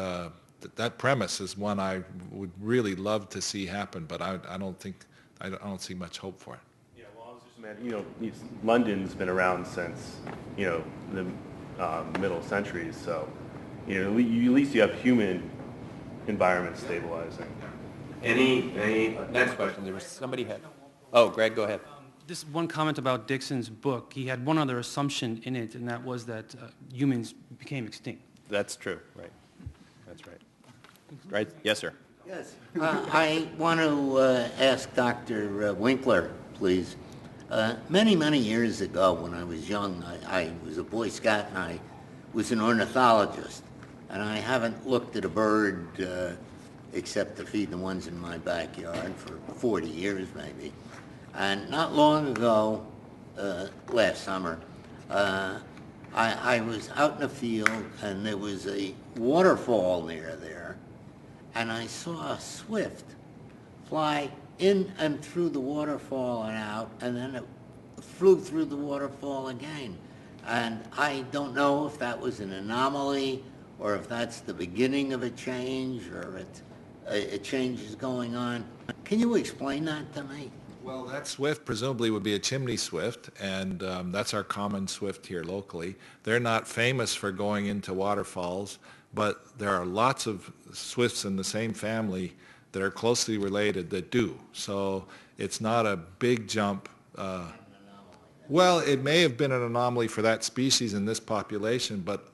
that premise is one I would really love to see happen, but I don't see much hope for it.
Yeah, well, I was just imagining, London's been around since, the middle centuries, so, at least you have human environment stabilizing.
Any next question? There was somebody had. Oh, Greg, go ahead.
This one comment about Dixon's book, he had one other assumption in it, and that was that humans became extinct.
That's true, right. That's right. Right? Yes, sir.
Yes. I want to ask Dr. Winkler, please. Many, many years ago when I was young, I was a Boy Scout and I was an ornithologist. And I haven't looked at a bird except to feed the ones in my backyard for 40 years maybe. And not long ago, last summer, I was out in a field and there was a waterfall near there, and I saw a swift fly in and through the waterfall and out, and then it flew through the waterfall again. And I don't know if that was an anomaly or if that's the beginning of a change or a change is going on. Can you explain that to me?
Well, that swift presumably would be a chimney swift, and that's our common swift here locally. They're not famous for going into waterfalls, but there are lots of swifts in the same family that are closely related that do. So it's not a big jump. Well, it may have been an anomaly for that species in this population, but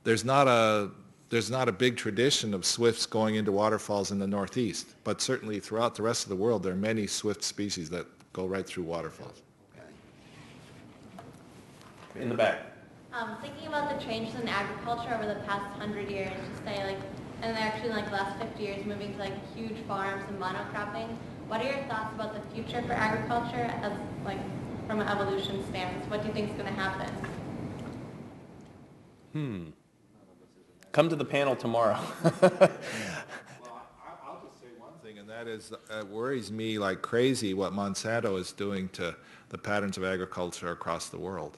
there's not a big tradition of swifts going into waterfalls in the Northeast, but certainly throughout the rest of the world, there are many swift species that go right through waterfalls.
In the back.
Thinking about the changes in agriculture over the past 100 years, just say and actually the last 50 years moving to huge farms and monocropping, what are your thoughts about the future for agriculture as from an evolution stance? What do you think is going to happen?
Come to the panel tomorrow.
Well, I'll just say one thing, and that is it worries me like crazy what Monsanto is doing to the patterns of agriculture across the world.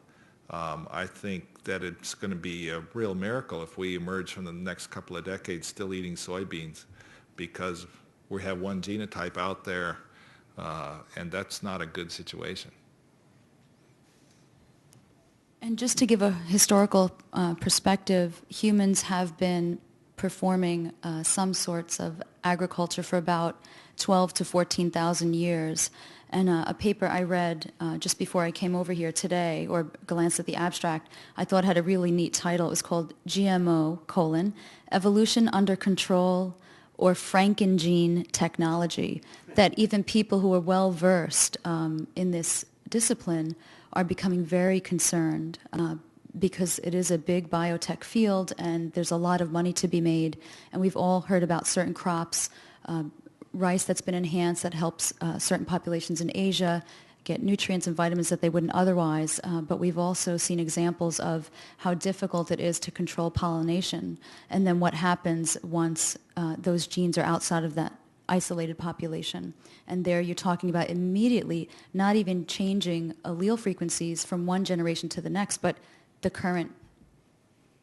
I think that it's going to be a real miracle if we emerge from the next couple of decades still eating soybeans, because we have one genotype out there, and that's not a good situation.
And just to give a historical perspective, humans have been performing some sorts of agriculture for about 12 to 14,000 years. And a paper I read just before I came over here today, or glanced at the abstract, I thought had a really neat title. It was called GMO: Evolution Under Control or Frankengene Technology, that even people who are well-versed in this discipline are becoming very concerned because it is a big biotech field and there's a lot of money to be made. And we've all heard about certain crops, rice that's been enhanced that helps certain populations in Asia get nutrients and vitamins that they wouldn't otherwise. But we've also seen examples of how difficult it is to control pollination, and then what happens once those genes are outside of that isolated population. And there you're talking about immediately not even changing allele frequencies from one generation to the next, but the current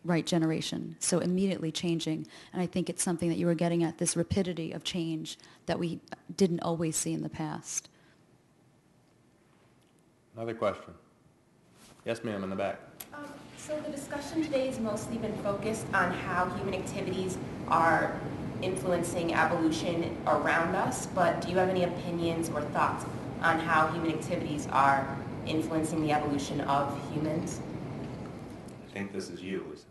right generation. So immediately changing. And I think it's something that you were getting at, this rapidity of change that we didn't always see in the past.
Another question. Yes, ma'am, in the back.
So the discussion today has mostly been focused on how human activities are influencing evolution around us, but do you have any opinions or thoughts on how human activities are influencing the evolution of humans?
I think this is you, Lisa.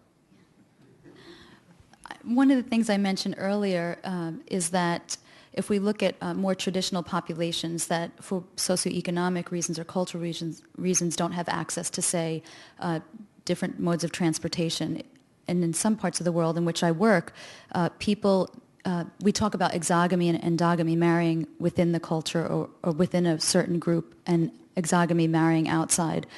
One of the things I mentioned earlier is that if we look at more traditional populations that for socioeconomic reasons or cultural reasons don't have access to, say, different modes of transportation, and in some parts of the world in which I work, we talk about exogamy and endogamy, marrying within the culture or within a certain group, and exogamy, marrying outside.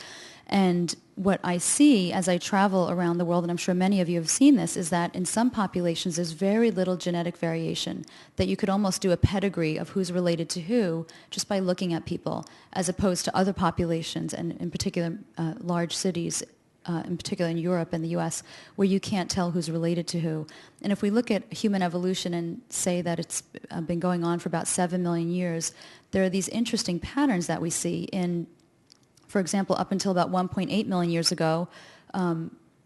And what I see as I travel around the world, and I'm sure many of you have seen this, is that in some populations there's very little genetic variation, that you could almost do a pedigree of who's related to who just by looking at people, as opposed to other populations, and in particular large cities, in particular in Europe and the US, where you can't tell who's related to who. And if we look at human evolution and say that it's been going on for about 7 million years, there are these interesting patterns that we see in, for example, up until about 1.8 million years ago,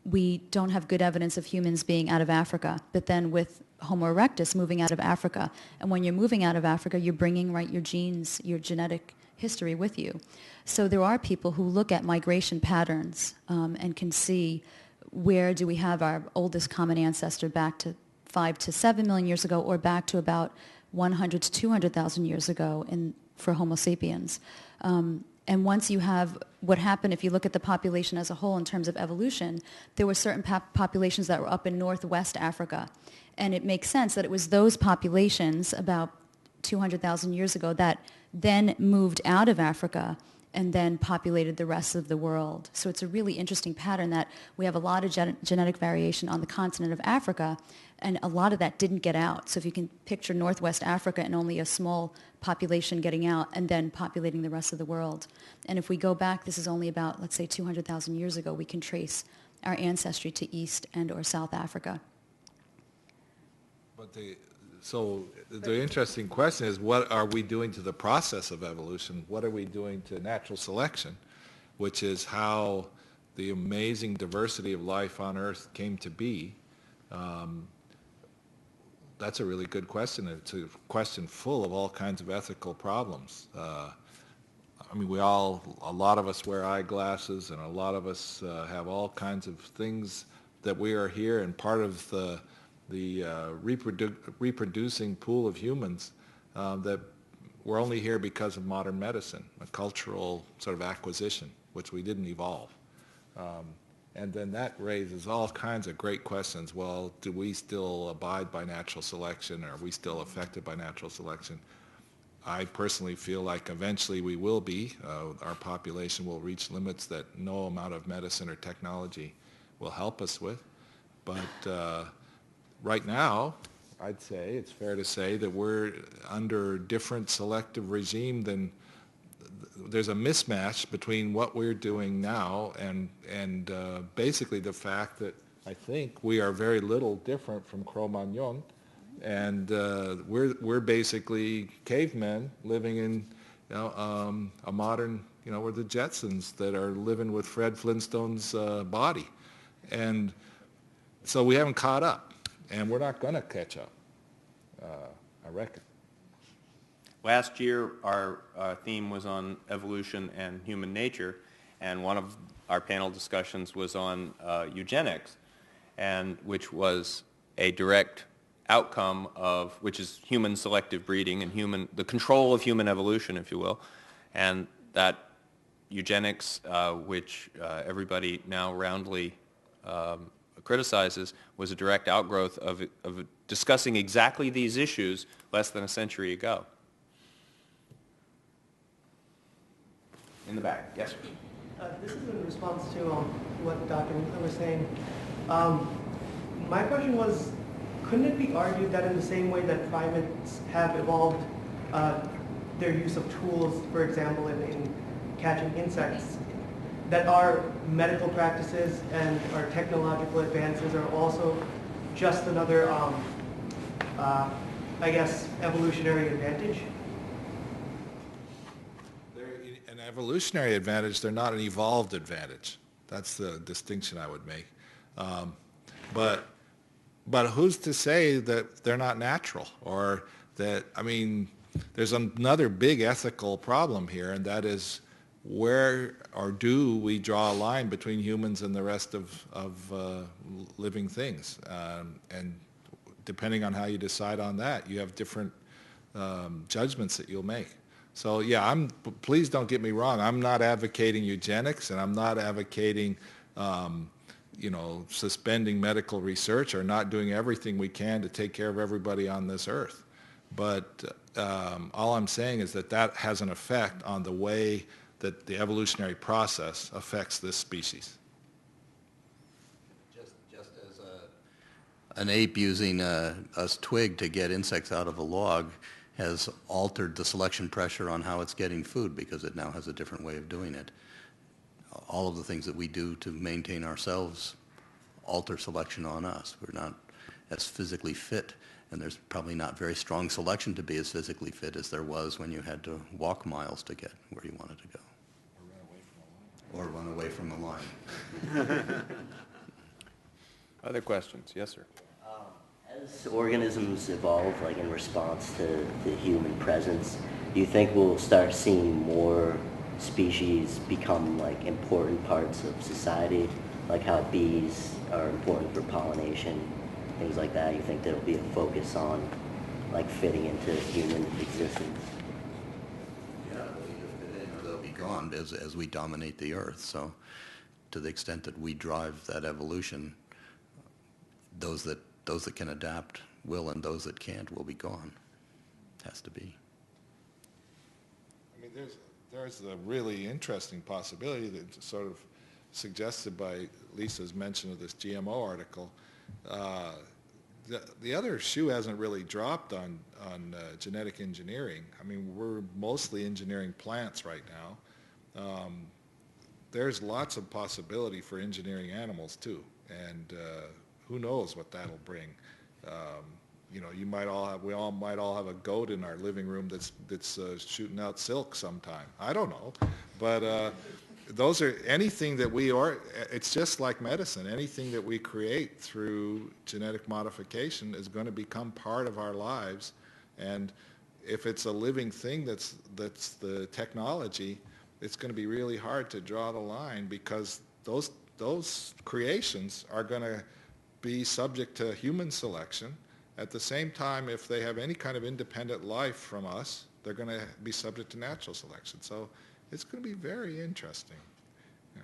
we don't have good evidence of humans being out of Africa. But then with Homo erectus moving out of Africa, and when you're moving out of Africa, you're bringing your genes, your genetic history with you. So there are people who look at migration patterns and can see where do we have our oldest common ancestor back to 5 to 7 million years ago, or back to about 100 to 200,000 years ago for Homo sapiens. And once you have what happened, if you look at the population as a whole in terms of evolution, there were certain populations that were up in northwest Africa. And it makes sense that it was those populations about 200,000 years ago that then moved out of Africa and then populated the rest of the world. So it's a really interesting pattern that we have a lot of genetic variation on the continent of Africa, and a lot of that didn't get out. So if you can picture Northwest Africa and only a small population getting out and then populating the rest of the world. And if we go back, this is only about, let's say, 200,000 years ago, we can trace our ancestry to East and or South Africa.
But so the interesting question is, what are we doing to the process of evolution? What are we doing to natural selection, which is how the amazing diversity of life on Earth came to be? That's a really good question. It's a question full of all kinds of ethical problems. I mean, a lot of us wear eyeglasses, and a lot of us have all kinds of things that we are here, and part of the reproducing pool of humans that we're only here because of modern medicine, a cultural sort of acquisition, which we didn't evolve. And then that raises all kinds of great questions. Well, do we still abide by natural selection? Are we still affected by natural selection? I personally feel like eventually we will be. Our population will reach limits that no amount of medicine or technology will help us with. But right now, I'd say it's fair to say that we're under a different selective regime than there's a mismatch between what we're doing now and basically the fact that I think we are very little different from Cro-Magnon, and we're basically cavemen living in a modern, we're the Jetsons that are living with Fred Flintstone's body, and so we haven't caught up, and we're not going to catch up, I reckon.
Last year, our theme was on evolution and human nature, and one of our panel discussions was on eugenics, and which was a direct outcome of, which is human selective breeding and the control of human evolution, if you will, and that eugenics, which everybody now roundly criticizes, was a direct outgrowth of discussing exactly these issues less than a century ago. In the back, yes.
This is in response to what Dr. Winkler was saying. My question was, couldn't it be argued that in the same way that primates have evolved their use of tools, for example, in catching insects, that our medical practices and our technological advances are also just another, I guess, evolutionary advantage?
evolutionary advantage, they're not an evolved advantage. That's the distinction I would make. But who's to say that they're not natural, or that, I mean, there's another big ethical problem here, and that is, where or do we draw a line between humans and the rest of living things? And depending on how you decide on that, you have different judgments that you'll make. So yeah, please don't get me wrong. I'm not advocating eugenics, and I'm not advocating suspending medical research or not doing everything we can to take care of everybody on this earth. But all I'm saying is that that has an effect on the way that the evolutionary process affects this species.
Just as an ape using a twig to get insects out of a log has altered the selection pressure on how it's getting food, because it now has a different way of doing it. All of the things that we do to maintain ourselves alter selection on us. We're not as physically fit, and there's probably not very strong selection to be as physically fit as there was when you had to walk miles to get where you wanted to go. Or run away from the line.
Other questions? Yes, sir.
As organisms evolve, like in response to the human presence, do you think we'll start seeing more species become like important parts of society, like how bees are important for pollination, things like that? You think there'll be a focus on like fitting into human existence?
Yeah, they'll either fit in or they'll be gone as we dominate the earth. So to the extent that we drive that evolution, those that can adapt will, and those that can't will be gone. It has to be.
I mean, there's a really interesting possibility that's sort of suggested by Lisa's mention of this GMO article. The other shoe hasn't really dropped on genetic engineering. I mean, we're mostly engineering plants right now. There's lots of possibility for engineering animals too, and who knows what that'll bring. We all might all have a goat in our living room that's shooting out silk sometime. I don't know, but those are anything that it's just like medicine. Anything that we create through genetic modification is going to become part of our lives, and if it's a living thing that's the technology, it's going to be really hard to draw the line, because those creations are going to be subject to human selection. At the same time, if they have any kind of independent life from us, they're going to be subject to natural selection. So it's going to be very interesting. Yeah.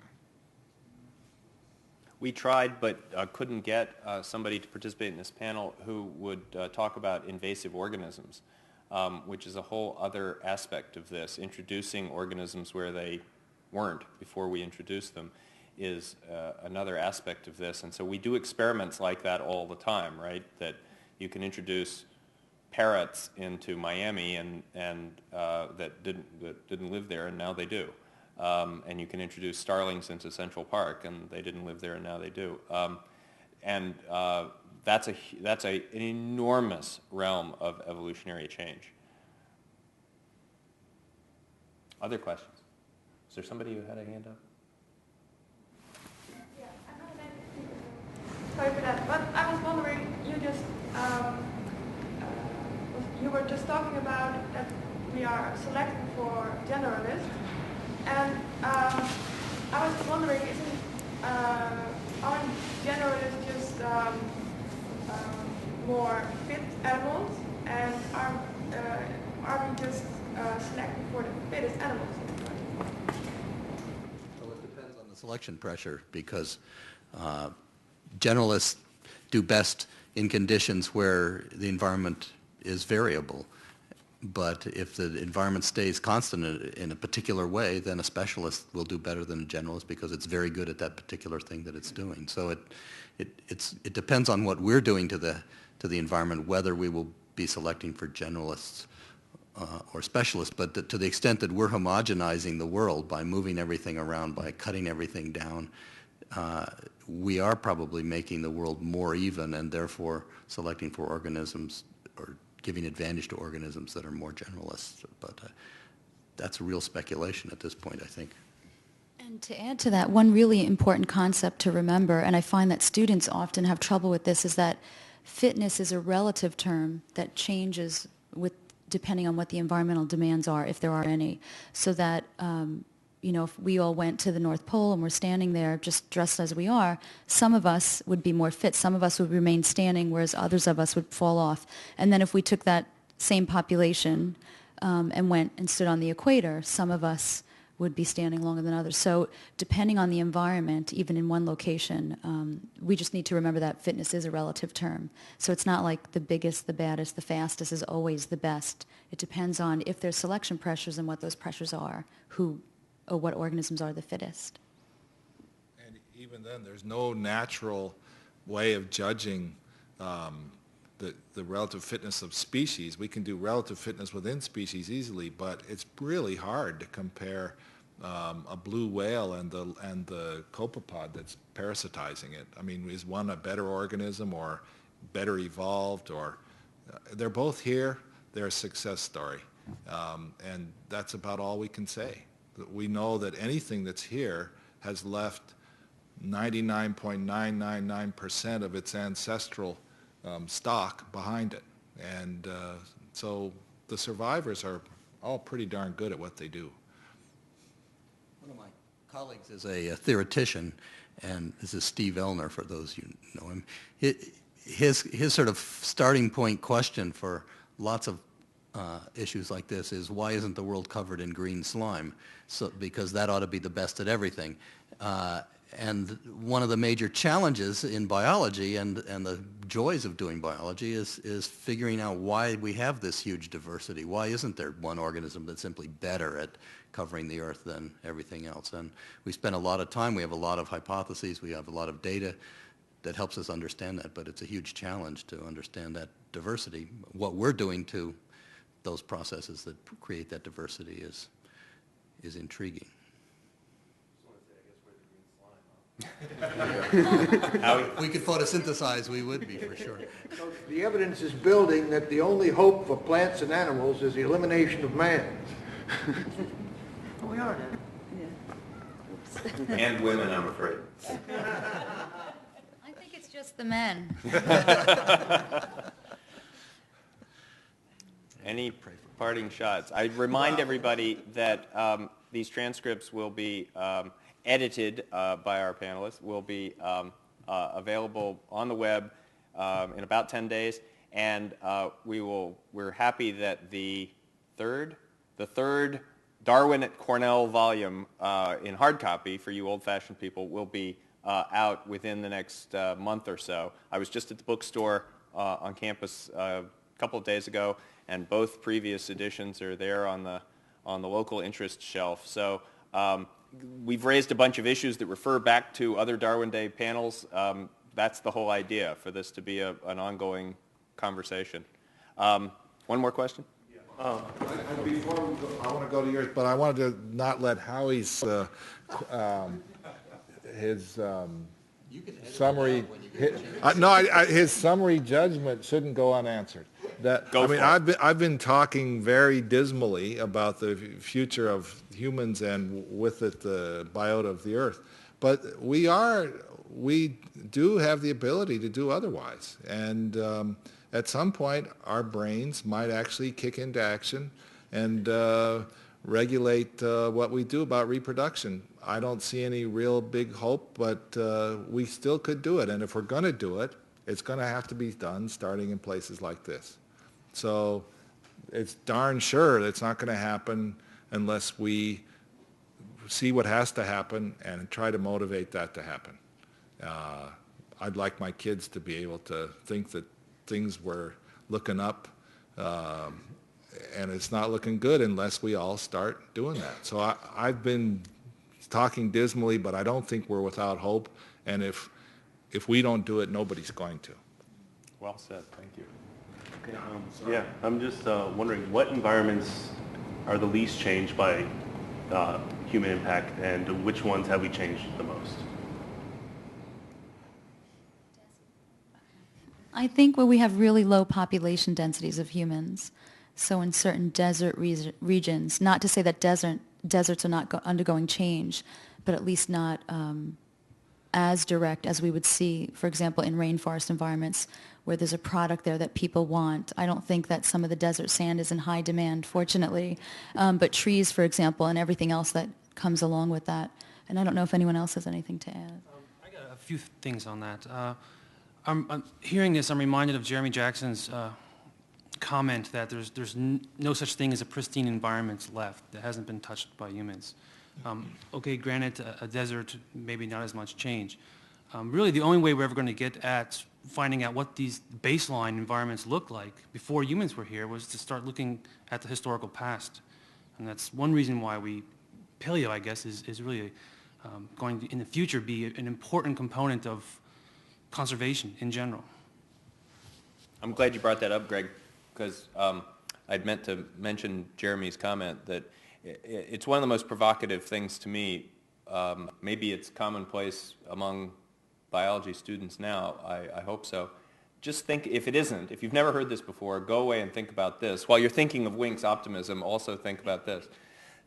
We tried, but couldn't get somebody to participate in this panel who would talk about invasive organisms, which is a whole other aspect of this. Introducing organisms where they weren't before we introduced them is another aspect of this. And so we do experiments like that all the time, right? That you can introduce parrots into Miami and that didn't live there, and now they do. And you can introduce starlings into Central Park, and they didn't live there, and now they do. That's an enormous realm of evolutionary change. Other questions? Is there somebody who had a hand up?
Sorry for that, but I was wondering, you were just talking about that we are selecting for generalists, and I was wondering, aren't generalists just more fit animals, and are we just selecting for the fittest animals?
Well, it depends on the selection pressure, because generalists do best in conditions where the environment is variable. But if the environment stays constant in a particular way, then a specialist will do better than a generalist, because it's very good at that particular thing that it's doing. So it depends on what we're doing to the environment, whether we will be selecting for generalists or specialists. But to the extent that we're homogenizing the world by moving everything around, by cutting everything down, we are probably making the world more even, and therefore selecting for organisms or giving advantage to organisms that are more generalists. But that's real speculation at this point, I think.
And to add to that, one really important concept to remember, and I find that students often have trouble with this, is that fitness is a relative term that changes with depending on what the environmental demands are, if there are any. So that, if we all went to the North Pole and we're standing there just dressed as we are, some of us would be more fit, some of us would remain standing, whereas others of us would fall off. And then if we took that same population and went and stood on the equator, some of us would be standing longer than others. So depending on the environment, even in one location, we just need to remember that fitness is a relative term. So it's not like the biggest, the baddest, the fastest is always the best. It depends on if there's selection pressures and what those pressures are, who or what organisms are the fittest.
And even then, there's no natural way of judging the relative fitness of species. We can do relative fitness within species easily, but it's really hard to compare a blue whale and the copepod that's parasitizing it. I mean, is one a better organism or better evolved, or they're both here. They're a success story, and that's about all we can say. We know that anything that's here has left 99.999% of its ancestral stock behind it. And so the survivors are all pretty darn good at what they do.
One of my colleagues is a theoretician, and this is Steve Elner, for those you know him. His sort of starting point question for lots of issues like this is, why isn't the world covered in green slime? So, because that ought to be the best at everything. And one of the major challenges in biology and the joys of doing biology is figuring out why we have this huge diversity. Why isn't there one organism that's simply better at covering the Earth than everything else? And we spend a lot of time, we have a lot of hypotheses, we have a lot of data that helps us understand that, but it's a huge challenge to understand that diversity. What we're doing to those processes that create that diversity is intriguing. If we could photosynthesize, we would be, for sure.
So the evidence is building that the only hope for plants and animals is the elimination of man. We are now.
Yeah.
And women, I'm afraid.
I think it's just the men.
Any parting shots? I remind everybody that these transcripts will be edited by our panelists, will be available on the web in about 10 days, and we're happy that the third Darwin at Cornell volume in hard copy for you old-fashioned people will be out within the next month or so. I was just at the bookstore on campus a couple of days ago, and both previous editions are there on the local interest shelf. So we've raised a bunch of issues that refer back to other Darwin Day panels. That's the whole idea, for this to be an ongoing conversation. One more question?
Before we go, I want to go to yours, but I wanted to not let Howie's his summary. His summary judgment shouldn't go unanswered. I've been talking very dismally about the future of humans and with it the biota of the Earth, but we do have the ability to do otherwise, and at some point our brains might actually kick into action and regulate what we do about reproduction. I don't see any real big hope, but we still could do it, and if we're going to do it, it's going to have to be done starting in places like this. So it's darn sure that it's not going to happen unless we see what has to happen and try to motivate that to happen. I'd like my kids to be able to think that things were looking up, and it's not looking good unless we all start doing that. So I've been talking dismally, but I don't think we're without hope, and if we don't do it, nobody's going to.
Well said. Thank you.
Okay, yeah, I'm just wondering what environments are the least changed by human impact, and which ones have we changed the most?
I think where we have really low population densities of humans, So in certain desert regions, not to say that deserts are not undergoing change, but at least not as direct as we would see, for example, in rainforest environments where there's a product there that people want. I don't think that some of the desert sand is in high demand, fortunately, but trees, for example, and everything else that comes along with that. And I don't know if anyone else has anything to add.
I got a few things on that. I'm hearing this, I'm reminded of Jeremy Jackson's comment that there's no such thing as a pristine environment left that hasn't been touched by humans. Okay, granted, a desert, maybe not as much change. Really, the only way we're ever going to get at finding out what these baseline environments look like before humans were here was to start looking at the historical past. And that's one reason why paleo, I guess, is really going to, in the future, be an important component of conservation in general.
I'm glad you brought that up, Greg, because I'd meant to mention Jeremy's comment that it's one of the most provocative things to me. Maybe it's commonplace among biology students now. I hope so. Just think, if it isn't, if you've never heard this before, go away and think about this. While you're thinking of Wink's optimism, also think about this,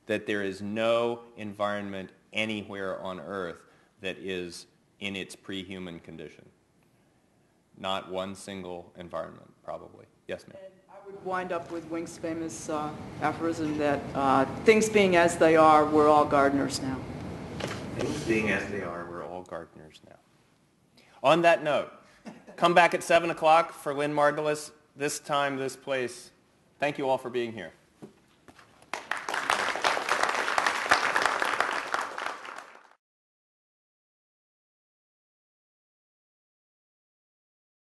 that there is no environment anywhere on Earth that is in its pre-human condition. Not one single environment, probably. Yes, ma'am.
I would wind up with Wink's famous aphorism that things being as they are, we're all gardeners now.
Things being as they are, we're all gardeners now. On that note, come back at 7 o'clock for Lynn Margulis, this time, this place. Thank you all for being here.